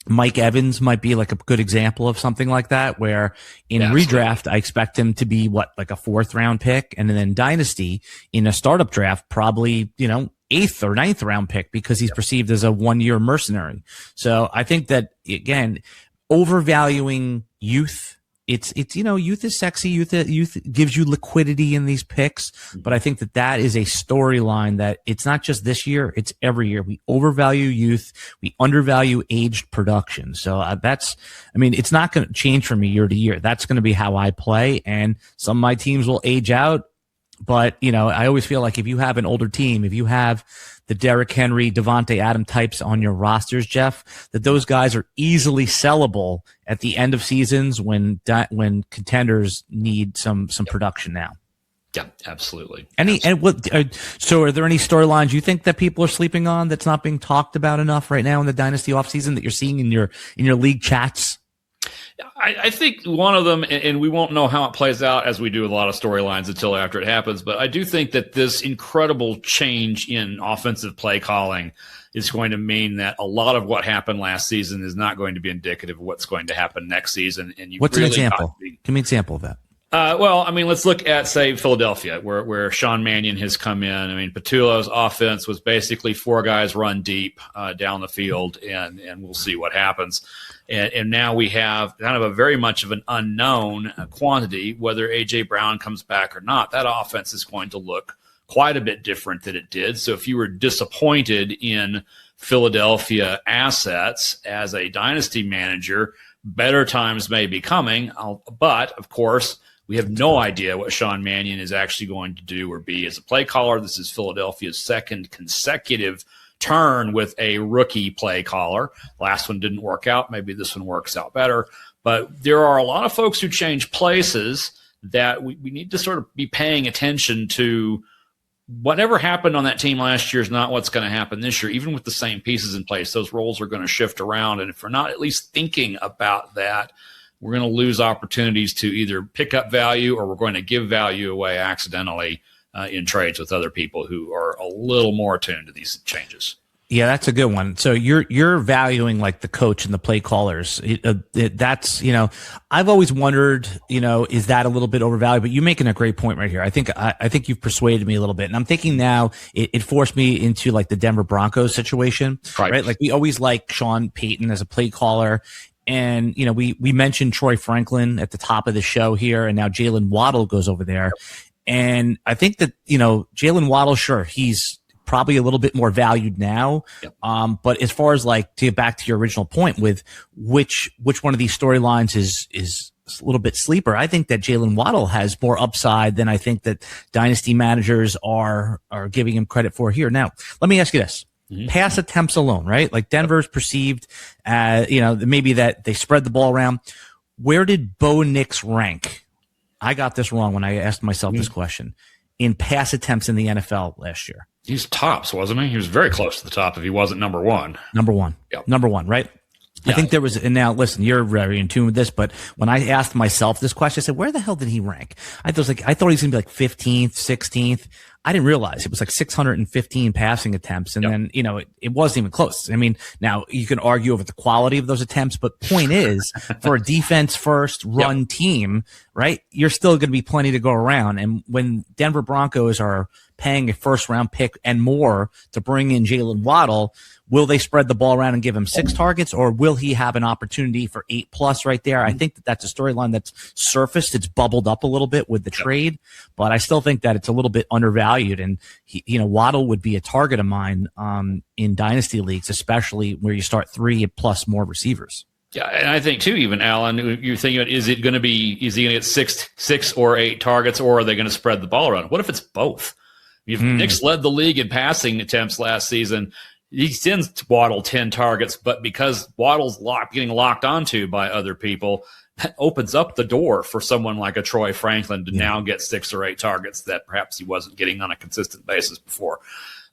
Mike Evans might be like a good example of something like that, where in redraft, I expect him to be like a 4th round pick. And then Dynasty in a startup draft, probably, 8th or 9th round pick because he's perceived as a 1-year mercenary. So I think that again, overvaluing youth, it's youth is sexy. Youth gives you liquidity in these picks. But I think that is a storyline that it's not just this year, it's every year. We overvalue youth. We undervalue aged production. So it's not going to change for me year to year. That's going to be how I play. And some of my teams will age out. But, I always feel like if you have an older team, if you have the Derrick Henry, Devontae Adams types on your rosters, Jeff, that those guys are easily sellable at the end of seasons when contenders need some production now. Yeah, absolutely. So are there any storylines you think that people are sleeping on that's not being talked about enough right now in the Dynasty offseason that you're seeing in your league chats? I think one of them, and we won't know how it plays out as we do with a lot of storylines until after it happens, but I do think that this incredible change in offensive play calling is going to mean that a lot of what happened last season is not going to be indicative of what's going to happen next season. And what's an example? Give me an example of that. Let's look at, say, Philadelphia, where Sean Mannion has come in. I mean, Patullo's offense was basically 4 guys run deep down the field, and we'll see what happens. And now we have kind of a very much of an unknown quantity, whether A.J. Brown comes back or not. That offense is going to look quite a bit different than it did. So if you were disappointed in Philadelphia assets as a dynasty manager, better times may be coming. But, of course, we have no idea what Sean Mannion is actually going to do or be as a play caller. This is Philadelphia's second consecutive turn with a rookie play caller. Last one didn't work out. Maybe this one works out better. But there are a lot of folks who change places that we need to sort of be paying attention to. Whatever happened on that team last year is not what's going to happen this year. Even with the same pieces in place, those roles are going to shift around. And if we're not at least thinking about that, we're going to lose opportunities to either pick up value or we're going to give value away accidentally in trades with other people who are a little more attuned to these changes. Yeah, that's a good one. So you're valuing like the coach and the play callers. That's, I've always wondered, is that a little bit overvalued? But you're making a great point right here. I think you've persuaded me a little bit, and I'm thinking now it forced me into like the Denver Broncos situation, right? Like we always like Sean Payton as a play caller. And, we mentioned Troy Franklin at the top of the show here, and now Jaylen Waddle goes over there. And I think that, Jaylen Waddle, sure, he's probably a little bit more valued now. Yep. But as far as like to get back to your original point with which one of these storylines is a little bit sleeper, I think that Jaylen Waddle has more upside than I think that dynasty managers are giving him credit for here. Now, let me ask you this. Mm-hmm. Pass attempts alone, right? Like Denver's perceived, maybe that they spread the ball around. Where did Bo Nix rank? I got this wrong when I asked myself this question. In pass attempts in the NFL last year. He's tops, wasn't he? He was very close to the top if he wasn't number one. Number one. Yep. Number one, right? Yeah. I think there was, and now listen, you're very in tune with this, but when I asked myself this question, I said, where the hell did he rank? I thought he was going to be like 15th, 16th. I didn't realize it was like 615 passing attempts. And then, it wasn't even close. I mean, now you can argue over the quality of those attempts, but point is for a defense first run team, right? You're still going to be plenty to go around. And when Denver Broncos are paying a first round pick and more to bring in Jaylen Waddle, will they spread the ball around and give him 6 targets, or will he have an opportunity for 8+ right there? I think that's a storyline that's surfaced. It's bubbled up a little bit with the trade, but I still think that it's a little bit undervalued. And Waddle would be a target of mine in dynasty leagues, especially where you start 3+ more receivers. Yeah, and I think too, even Alan, you're thinking, is he going to get 6 or 8 targets, or are they going to spread the ball around? What if it's both? If Nix led the league in passing attempts last season, he sends Waddle 10 targets, but because Waddle's getting locked onto by other people, that opens up the door for someone like a Troy Franklin to now get 6 or 8 targets that perhaps he wasn't getting on a consistent basis before.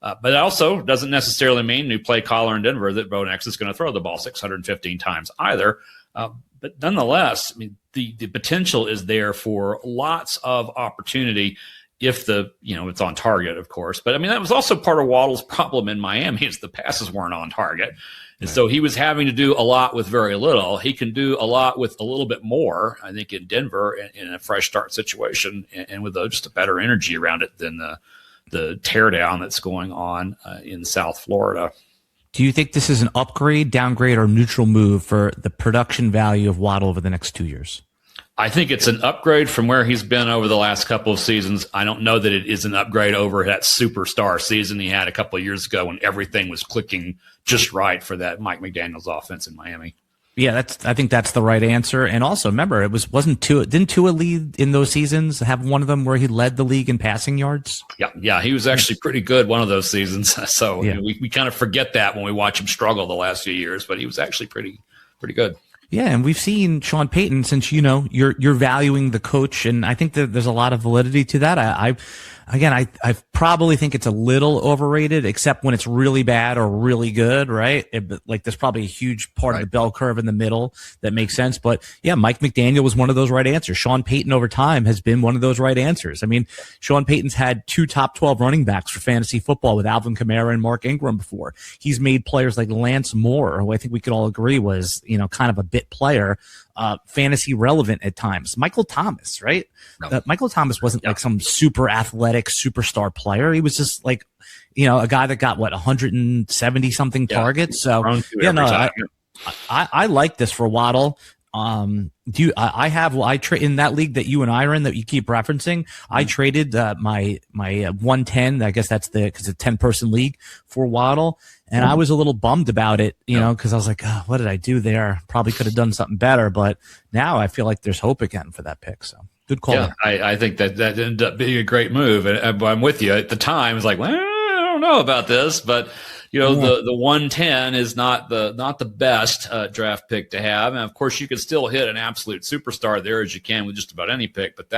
But it also doesn't necessarily mean new play caller in Denver that Bo Nix is going to throw the ball 615 times either. But nonetheless, I mean, the potential is there for lots of opportunity if it's on target, of course. But I mean, that was also part of Waddle's problem in Miami, is the passes weren't on target. And so he was having to do a lot with very little. He can do a lot with a little bit more, I think, in Denver in a fresh start situation and with just a better energy around it than the teardown that's going on in South Florida. Do you think this is an upgrade, downgrade, or neutral move for the production value of Waddle over the next 2 years? I think it's an upgrade from where he's been over the last couple of seasons. I don't know that it is an upgrade over that superstar season he had a couple of years ago when everything was clicking just right for that Mike McDaniels offense in Miami. Yeah, I think that's the right answer. And also, remember, didn't Tua lead in those seasons? Have one of them where he led the league in passing yards? Yeah, he was actually pretty good one of those seasons. So we kind of forget that when we watch him struggle the last few years, but he was actually pretty good. Yeah, and we've seen Sean Payton, since you're valuing the coach, and I think that there's a lot of validity to that. I probably think it's a little overrated, except when it's really bad or really good, right? There's probably a huge part of the bell curve in the middle that makes sense. But yeah, Mike McDaniel was one of those right answers. Sean Payton over time has been one of those right answers. I mean, Sean Payton's had 2 top 12 running backs for fantasy football with Alvin Kamara and Mark Ingram before. He's made players like Lance Moore, who I think we could all agree was, kind of a bit player, fantasy relevant at times. Michael Thomas, right? No. Michael Thomas wasn't like some super athletic superstar player. He was just like, a guy that got 170 something targets. So I like this for Waddle. I trade in that league that you and I are in that you keep referencing. I traded my 110. I guess that's because it's a 10-person league for Waddle. And I was a little bummed about it, because I was like, oh, what did I do there? Probably could have done something better. But now I feel like there's hope again for that pick. So good call. Yeah, I think that ended up being a great move. And I'm with you. At the time, it's like, well, I don't know about this. But, the 110 is not the best draft pick to have. And, of course, you can still hit an absolute superstar there as you can with just about any pick. But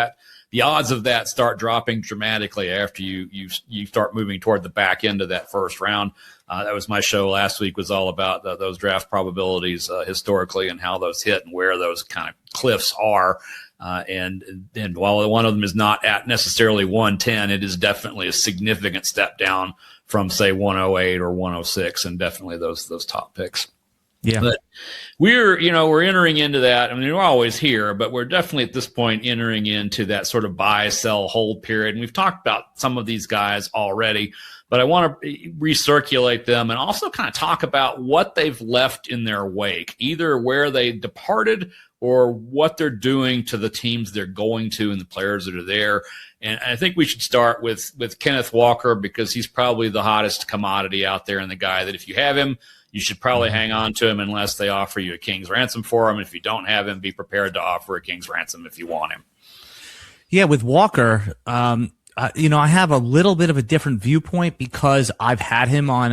the odds of that start dropping dramatically after you start moving toward the back end of that first round. That was my show last week, was all about those draft probabilities historically and how those hit and where those kind of cliffs are. And while one of them is not at necessarily 110, it is definitely a significant step down from say 108 or 106, and definitely those top picks. Yeah. But we're entering into that. I mean, we're always here, but we're definitely at this point entering into that sort of buy, sell, hold period. And we've talked about some of these guys already, but I want to recirculate them and also kind of talk about what they've left in their wake, either where they departed or what they're doing to the teams they're going to and the players that are there. And I think we should start with Kenneth Walker, because he's probably the hottest commodity out there and the guy that if you have him, you should probably hang on to him unless they offer you a king's ransom for him. If you don't have him, be prepared to offer a king's ransom if you want him. Yeah, with Walker, I have a little bit of a different viewpoint because I've had him on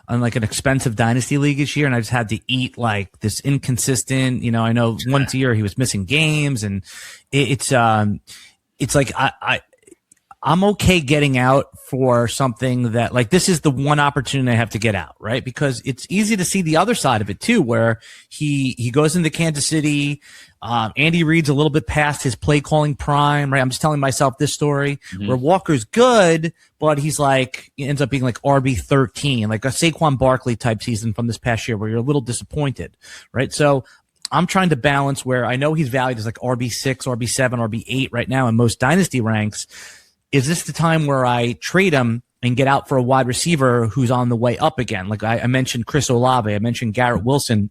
like an expensive dynasty league this year, and I just had to eat like this inconsistent. I know once a year he was missing games, and it's like I'm okay getting out for something that, like, this is the one opportunity I have to get out, right? Because it's easy to see the other side of it too, where he goes into Kansas City. Andy Reid's a little bit past his play calling prime, right? I'm just telling myself this story where Walker's good, but he ends up being like RB13, like a Saquon Barkley type season from this past year where you're a little disappointed, right? So I'm trying to balance where I know he's valued as like RB6, RB7, RB8 right now in most dynasty ranks. Is this the time where I trade him and get out for a wide receiver who's on the way up again? Like I mentioned Chris Olave, I mentioned Garrett Wilson,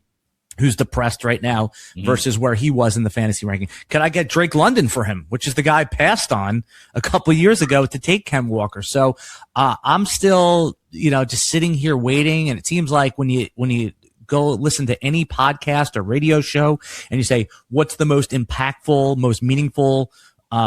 who's depressed right now versus where he was in the fantasy ranking. Could I get Drake London for him, which is the guy I passed on a couple of years ago to take Ken Walker? So I'm still, just sitting here waiting. And it seems like when you go listen to any podcast or radio show and you say, what's the most impactful, most meaningful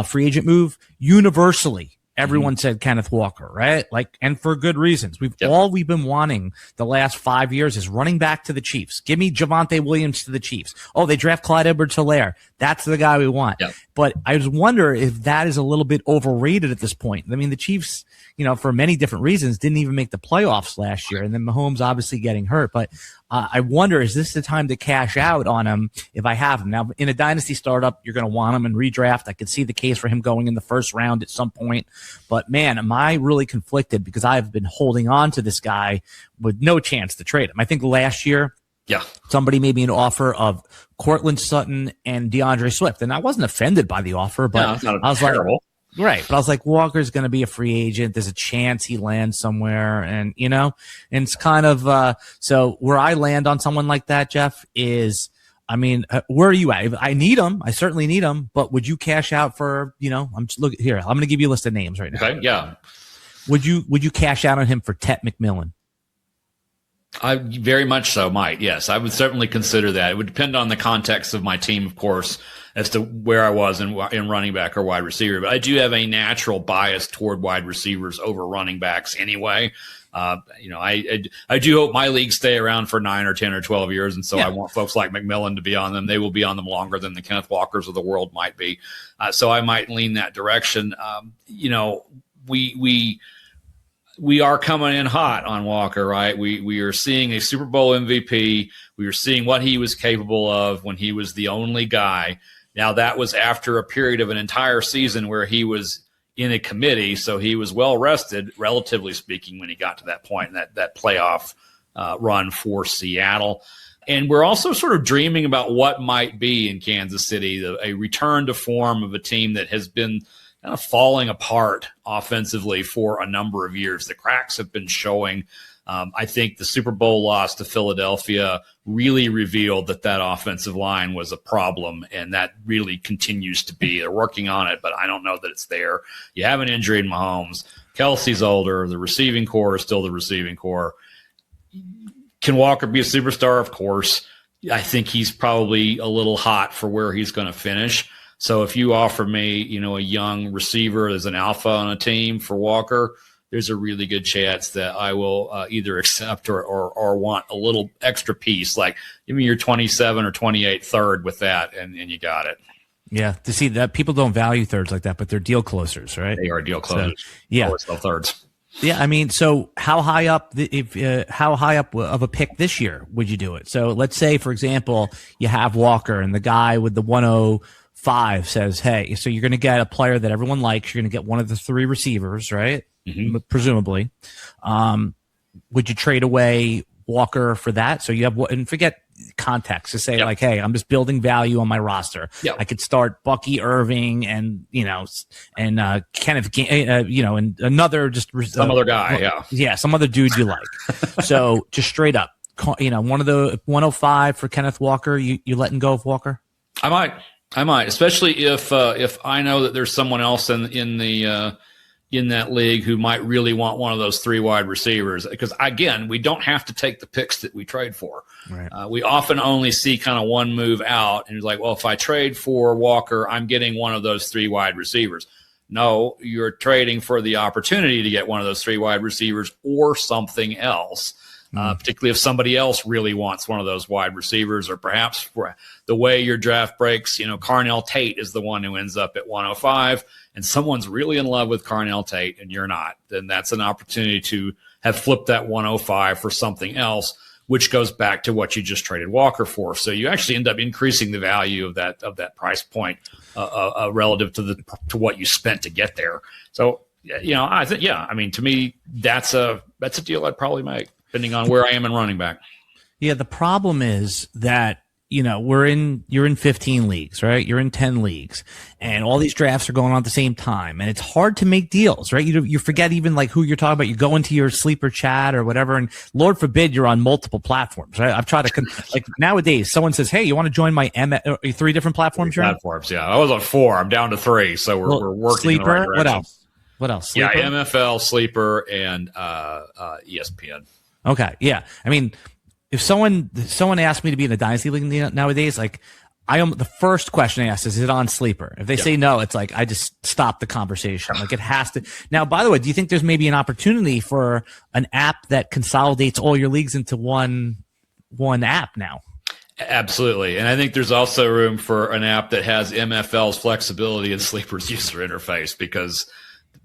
free agent move, universally everyone said Kenneth Walker, right? Like, and for good reasons. All we've been wanting the last 5 years is running back to the Chiefs. Give me Javonte Williams to the Chiefs. Oh, they draft Clyde Edwards-Helaire. That's the guy we want. Yep. But I just wonder if that is a little bit overrated at this point. I mean, the Chiefs, for many different reasons, didn't even make the playoffs last year. And then Mahomes obviously getting hurt. But I wonder, is this the time to cash out on him if I have him? Now, in a dynasty startup, you're going to want him in redraft. I could see the case for him going in the first round at some point. But, man, am I really conflicted because I've been holding on to this guy with no chance to trade him. I think last year, somebody made me an offer of Cortland Sutton and DeAndre Swift. And I wasn't offended by the offer, but I was terrible. Right. But I was like, Walker's going to be a free agent. There's a chance he lands somewhere. And, and it's kind of, so where I land on someone like that, Jeff, is, where are you at? I need him. I certainly need him. But would you cash out for, I'm just looking here. I'm going to give you a list of names right now. Okay. Yeah. Would you cash out on him for Tet McMillan? I very much so might. Yes, I would certainly consider that. It would depend on the context of my team, of course, as to where I was in running back or wide receiver. But I do have a natural bias toward wide receivers over running backs anyway. I do hope my leagues stay around for 9 or 10 or 12 years. And so I want folks like McMillan to be on them. They will be on them longer than the Kenneth Walkers of the world might be. So I might lean that direction. We are coming in hot on Walker, right? We are seeing a Super Bowl MVP. We are seeing what he was capable of when he was the only guy. Now, that was after a period of an entire season where he was in a committee, so he was well rested, relatively speaking, when he got to that point in that playoff run for Seattle. And we're also sort of dreaming about what might be in Kansas City, a return to form of a team that has been kind of falling apart offensively for a number of years. The cracks have been showing. I think the Super Bowl loss to Philadelphia really revealed that offensive line was a problem, and that really continues to be. They're working on it, but I don't know that it's there. You have an injury in Mahomes. Kelsey's older. The receiving core is still the receiving core. Can Walker be a superstar? Of course. I think he's probably a little hot for where he's going to finish. So if you offer me, a young receiver as an alpha on a team for Walker, there's a really good chance that I will either accept or want a little extra piece. Like, give me your 27 or 28 third with that, and you got it. Yeah, to see that people don't value thirds like that, but they're deal closers, right? They are deal closers. So, always sell thirds. Yeah, so how high up of a pick this year would you do it? So let's say, for example, you have Walker and the guy with the 105 says, hey, so you're going to get a player that everyone likes. You're going to get one of the three receivers, right? presumably. Would you trade away Walker for that? So you have, and forget context, to say like, hey, I'm just building value on my roster. I could start Bucky Irving and, Kenneth, and another some other guy. Some other dude you like. So just straight up, one of the 105 for Kenneth Walker, you letting go of Walker? I might, especially if I know that there's someone else in that league who might really want one of those 3 wide receivers. Because again, we don't have to take the picks that we trade for. Right. We often only see kind of one move out, and it's like, well, if I trade for Walker, I'm getting one of those 3 wide receivers. No, you're trading for the opportunity to get one of those 3 wide receivers or something else. Particularly if somebody else really wants one of those wide receivers, or perhaps for the way your draft breaks, Carnell Tate is the one who ends up at 105, and someone's really in love with Carnell Tate and you're not, then that's an opportunity to have flipped that 105 for something else, which goes back to what you just traded Walker for. So you actually end up increasing the value of that price point relative to what you spent to get there. So, I think, to me, that's a deal I'd probably make, depending on where I am in running back. Yeah, the problem is that, you're in 15 leagues, right? You're in 10 leagues, and all these drafts are going on at the same time, and it's hard to make deals, right? You forget even like who you're talking about. You go into your sleeper chat or whatever, and Lord forbid you're on multiple platforms, right? I've tried to like nowadays, someone says, "Hey, you want to join my 3 different platforms?" Platforms, yeah. I was on 4. I'm down to 3, so we're working. Sleeper. In the right direction. What else? Sleeper? Yeah, MFL, Sleeper, and ESPN. Okay, yeah. I mean, if someone asked me to be in a dynasty league nowadays, like the first question I ask is it on Sleeper? If they say no, it's like I just stop the conversation. Like it has to. Now, by the way, do you think there's maybe an opportunity for an app that consolidates all your leagues into one app now? Absolutely. And I think there's also room for an app that has MFL's flexibility and Sleeper's user interface, because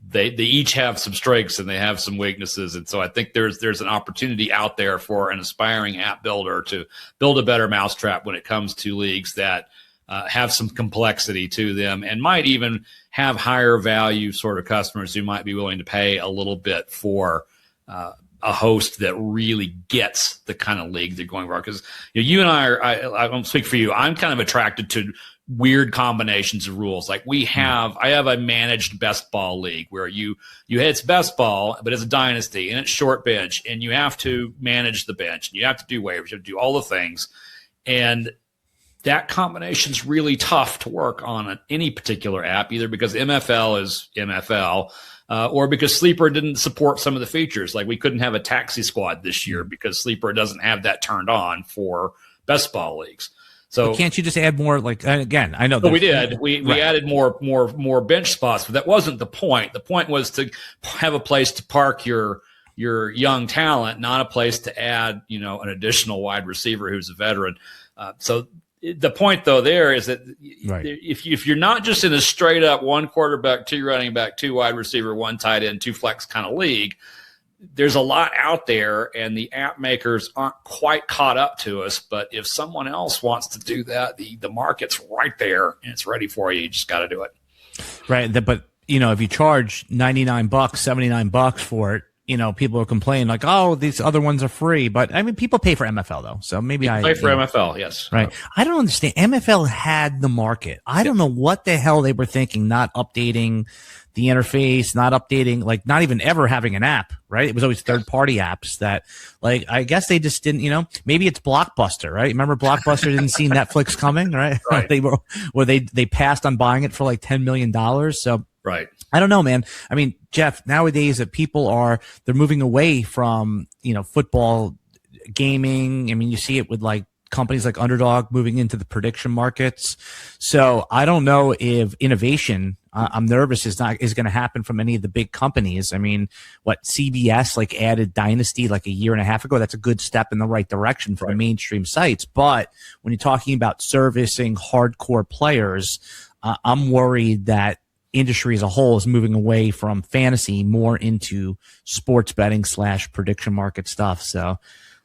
they each have some strengths and they have some weaknesses. And so I think there's an opportunity out there for an aspiring app builder to build a better mousetrap when it comes to leagues that have some complexity to them and might even have higher value sort of customers who might be willing to pay a little bit for a host that really gets the kind of league they're going for. Because you and I don't speak for you, I'm kind of attracted to weird combinations of rules. Like I have a managed best ball league where it's best ball, but it's a dynasty and it's short bench, and you have to manage the bench and you have to do waivers, you have to do all the things. And that combination's really tough to work on any particular app, either because MFL is MFL, or because Sleeper didn't support some of the features. Like we couldn't have a taxi squad this year because Sleeper doesn't have that turned on for best ball leagues. So but can't you just add more? Like again, I know we did. We added more bench spots, but that wasn't the point. The point was to have a place to park your young talent, not a place to add an additional wide receiver who's a veteran. So the point though there is that if you're not just in a straight up 1 quarterback, 2 running back, 2 wide receiver, 1 tight end, 2 flex kind of league, there's a lot out there, and the app makers aren't quite caught up to us. But if someone else wants to do that, the market's right there and it's ready for you. You just got to do it. Right. But if you charge $99, $79 for it, people are complaining like, oh, these other ones are free. But I mean, people pay for MFL though. So maybe I pay for MFL. Yes. Right. I don't understand. MFL had the market. I don't know what the hell they were thinking, not updating the interface, not updating, like not even ever having an app, right? It was always third-party apps that, like, I guess they just didn't, maybe it's Blockbuster, right? Remember Blockbuster didn't see Netflix coming, right? Right. They passed on buying it for like $10 million. So right. I don't know, man. I mean, Jeff, nowadays that they're moving away from, football gaming. I mean, you see it with like companies like Underdog moving into the prediction markets. So I don't know if innovation, I'm nervous is going to happen from any of the big companies. I mean, CBS like added Dynasty like a year and a half ago. That's a good step in the right direction for the mainstream sites. But when you're talking about servicing hardcore players, I'm worried that industry as a whole is moving away from fantasy more into sports betting / prediction market stuff. So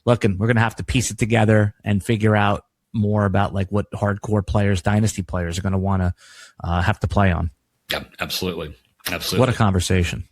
we're going to have to piece it together and figure out more about like what hardcore players, dynasty players are going to want to have to play on. Yeah, absolutely. Absolutely. What a conversation.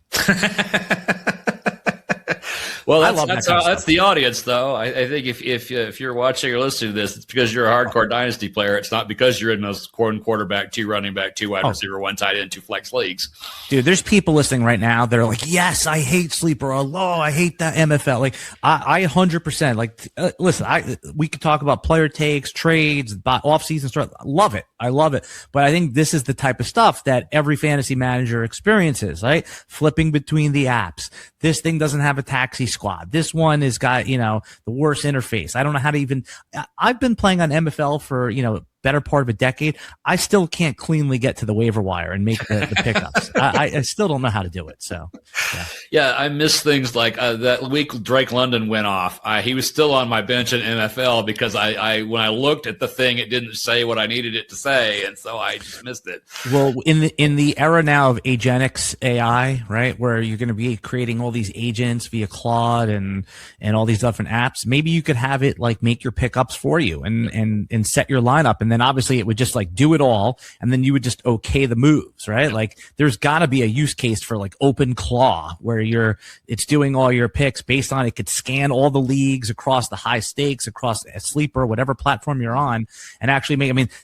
Well, that's the audience, though. I think if you're watching or listening to this, it's because you're a hardcore dynasty player. It's not because you're in those quarterback, 2 running back, 2 wide receiver, 1 tight end, 2 flex leagues. Dude, there's people listening right now that are like, yes, I hate sleeper. Oh, I hate that MFL. Like, I 100%. Like, listen, we could talk about player takes, trades, off-season stuff. Love it. I love it. But I think this is the type of stuff that every fantasy manager experiences, right? Flipping between the apps. This thing doesn't have a taxi squad. This one has got, the worst interface. I don't know how to even, I've been playing on MFL for, better part of a decade. I still can't cleanly get to the waiver wire and make the pickups. I still don't know how to do it. So, yeah, I miss things like that week Drake London went off. He was still on my bench in MFL because I when I looked at the thing, it didn't say what I needed it to say, and so I just missed it. Well, in the era now of Agentic AI, right, where you're going to be creating all these agents via Claude and all these different apps, maybe you could have it like make your pickups for you and set your lineup. And then obviously it would just like do it all. And then you would just okay the moves, right? Like there's gotta be a use case for like Open Claw where it's doing all your picks based on it could scan all the leagues across the high stakes, across a sleeper, whatever platform you're on and actually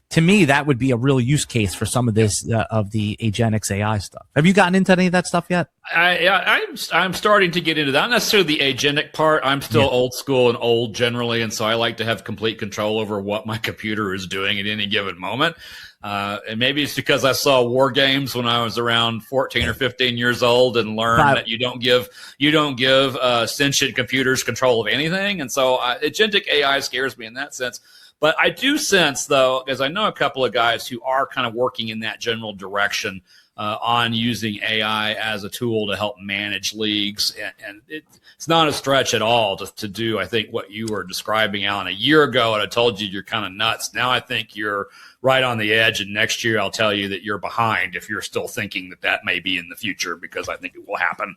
to me, that would be a real use case for some of this, of the Agentic AI stuff. Have you gotten into any of that stuff yet? I'm starting to get into that. Not necessarily the agentic part. I'm still old school and old generally, and so I like to have complete control over what my computer is doing at any given moment. And maybe it's because I saw War Games when I was around 14 or 15 years old and learned that you don't give sentient computers control of anything. And so agentic AI scares me in that sense. But I do sense, though, because I know a couple of guys who are kind of working in that general direction, on using AI as a tool to help manage leagues. And it's not a stretch at all to do, I think, what you were describing, Alan. A year ago, and I told you you're kind of nuts. Now I think you're right on the edge. And next year, I'll tell you that you're behind if you're still thinking that may be in the future, because I think it will happen.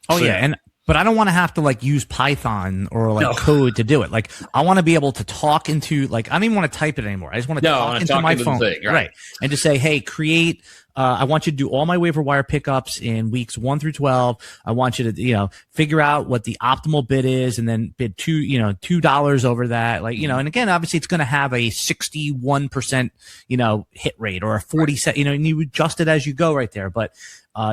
Oh, yeah. But I don't want to have to like use Python or code to do it. Like I want to be able to talk into I don't even want to type it anymore. I just want to talk into my phone. Right. And just say, hey, create, I want you to do all my waiver wire pickups in weeks 1 through 12. I want you to, figure out what the optimal bid is and then bid $2 over that. And again, obviously it's going to have a 61%, hit rate or a 40%, and you adjust it as you go right there. But,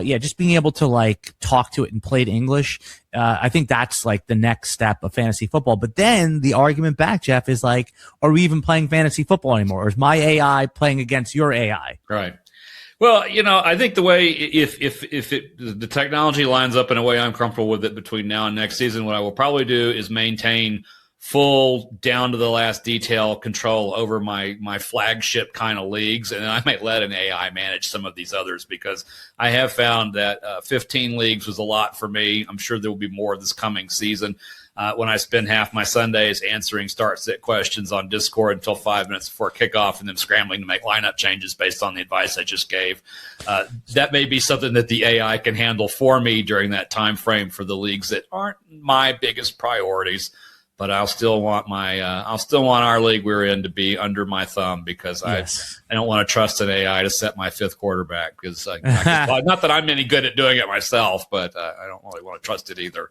just being able to talk to it and play it English. I think that's the next step of fantasy football. But then the argument back, Jeff, is are we even playing fantasy football anymore? Or is my AI playing against your AI? Right. Well, I think the way if the technology lines up in a way I'm comfortable with it between now and next season, what I will probably do is maintain full down to the last detail control over my flagship kind of leagues. And I might let an AI manage some of these others, because I have found that 15 leagues was a lot for me. I'm sure there will be more this coming season. When I spend half my Sundays answering start-sit questions on Discord until 5 minutes before kickoff and then scrambling to make lineup changes based on the advice I just gave. That may be something that the AI can handle for me during that time frame for the leagues that aren't my biggest priorities. But I'll still want our league we're in to be under my thumb, because I don't want to trust an AI to set my 5th quarterback, because not that I'm any good at doing it myself, but I don't really want to trust it either.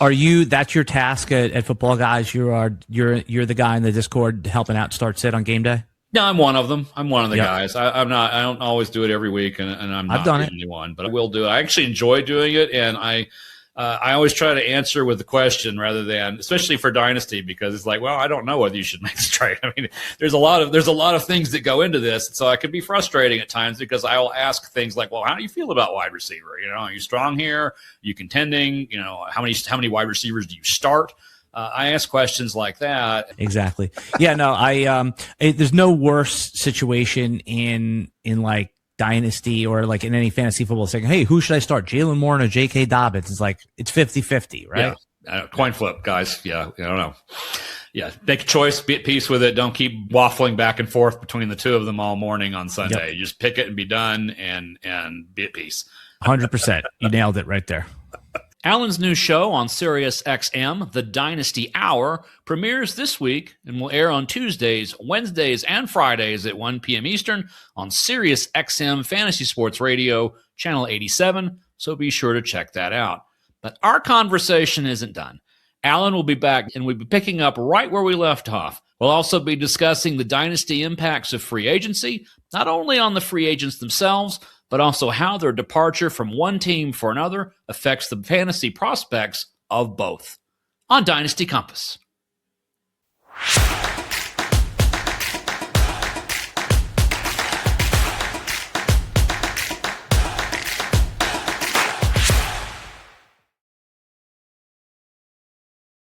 That's your task at Football Guys? You're the guy in the Discord helping out start sit on game day? No, I'm one of them. I'm one of the guys. I don't always do it every week, and I'm not the only one, but I will do it. I actually enjoy doing it, and I always try to answer with the question rather than, especially for Dynasty, because it's I don't know whether you should make this trade. I mean, there's a lot of things that go into this, so it can be frustrating at times, because I will ask things like, well, how do you feel about wide receiver? Are you strong here? Are you contending? How many wide receivers do you start? I ask questions like that. Exactly. Yeah. No. There's no worse situation in Dynasty or in any fantasy football saying, hey, who should I start, Jaylen Warren or J.K. Dobbins? It's 50-50, right? Yeah. Coin flip, guys. Yeah. I don't know. Yeah. Make a choice, be at peace with it. Don't keep waffling back and forth between the two of them all morning on Sunday. You just pick it and be done and be at peace. 100%. You nailed it right there. Alan's new show on Sirius XM, The Dynasty Hour, premieres this week and will air on Tuesdays, Wednesdays, and Fridays at 1 p.m. Eastern on Sirius XM Fantasy Sports Radio, Channel 87, so be sure to check that out. But our conversation isn't done. Alan will be back, and we'll be picking up right where we left off. We'll also be discussing the dynasty impacts of free agency, not only on the free agents themselves, but also how their departure from one team for another affects the fantasy prospects of both. On Dynasty Compass.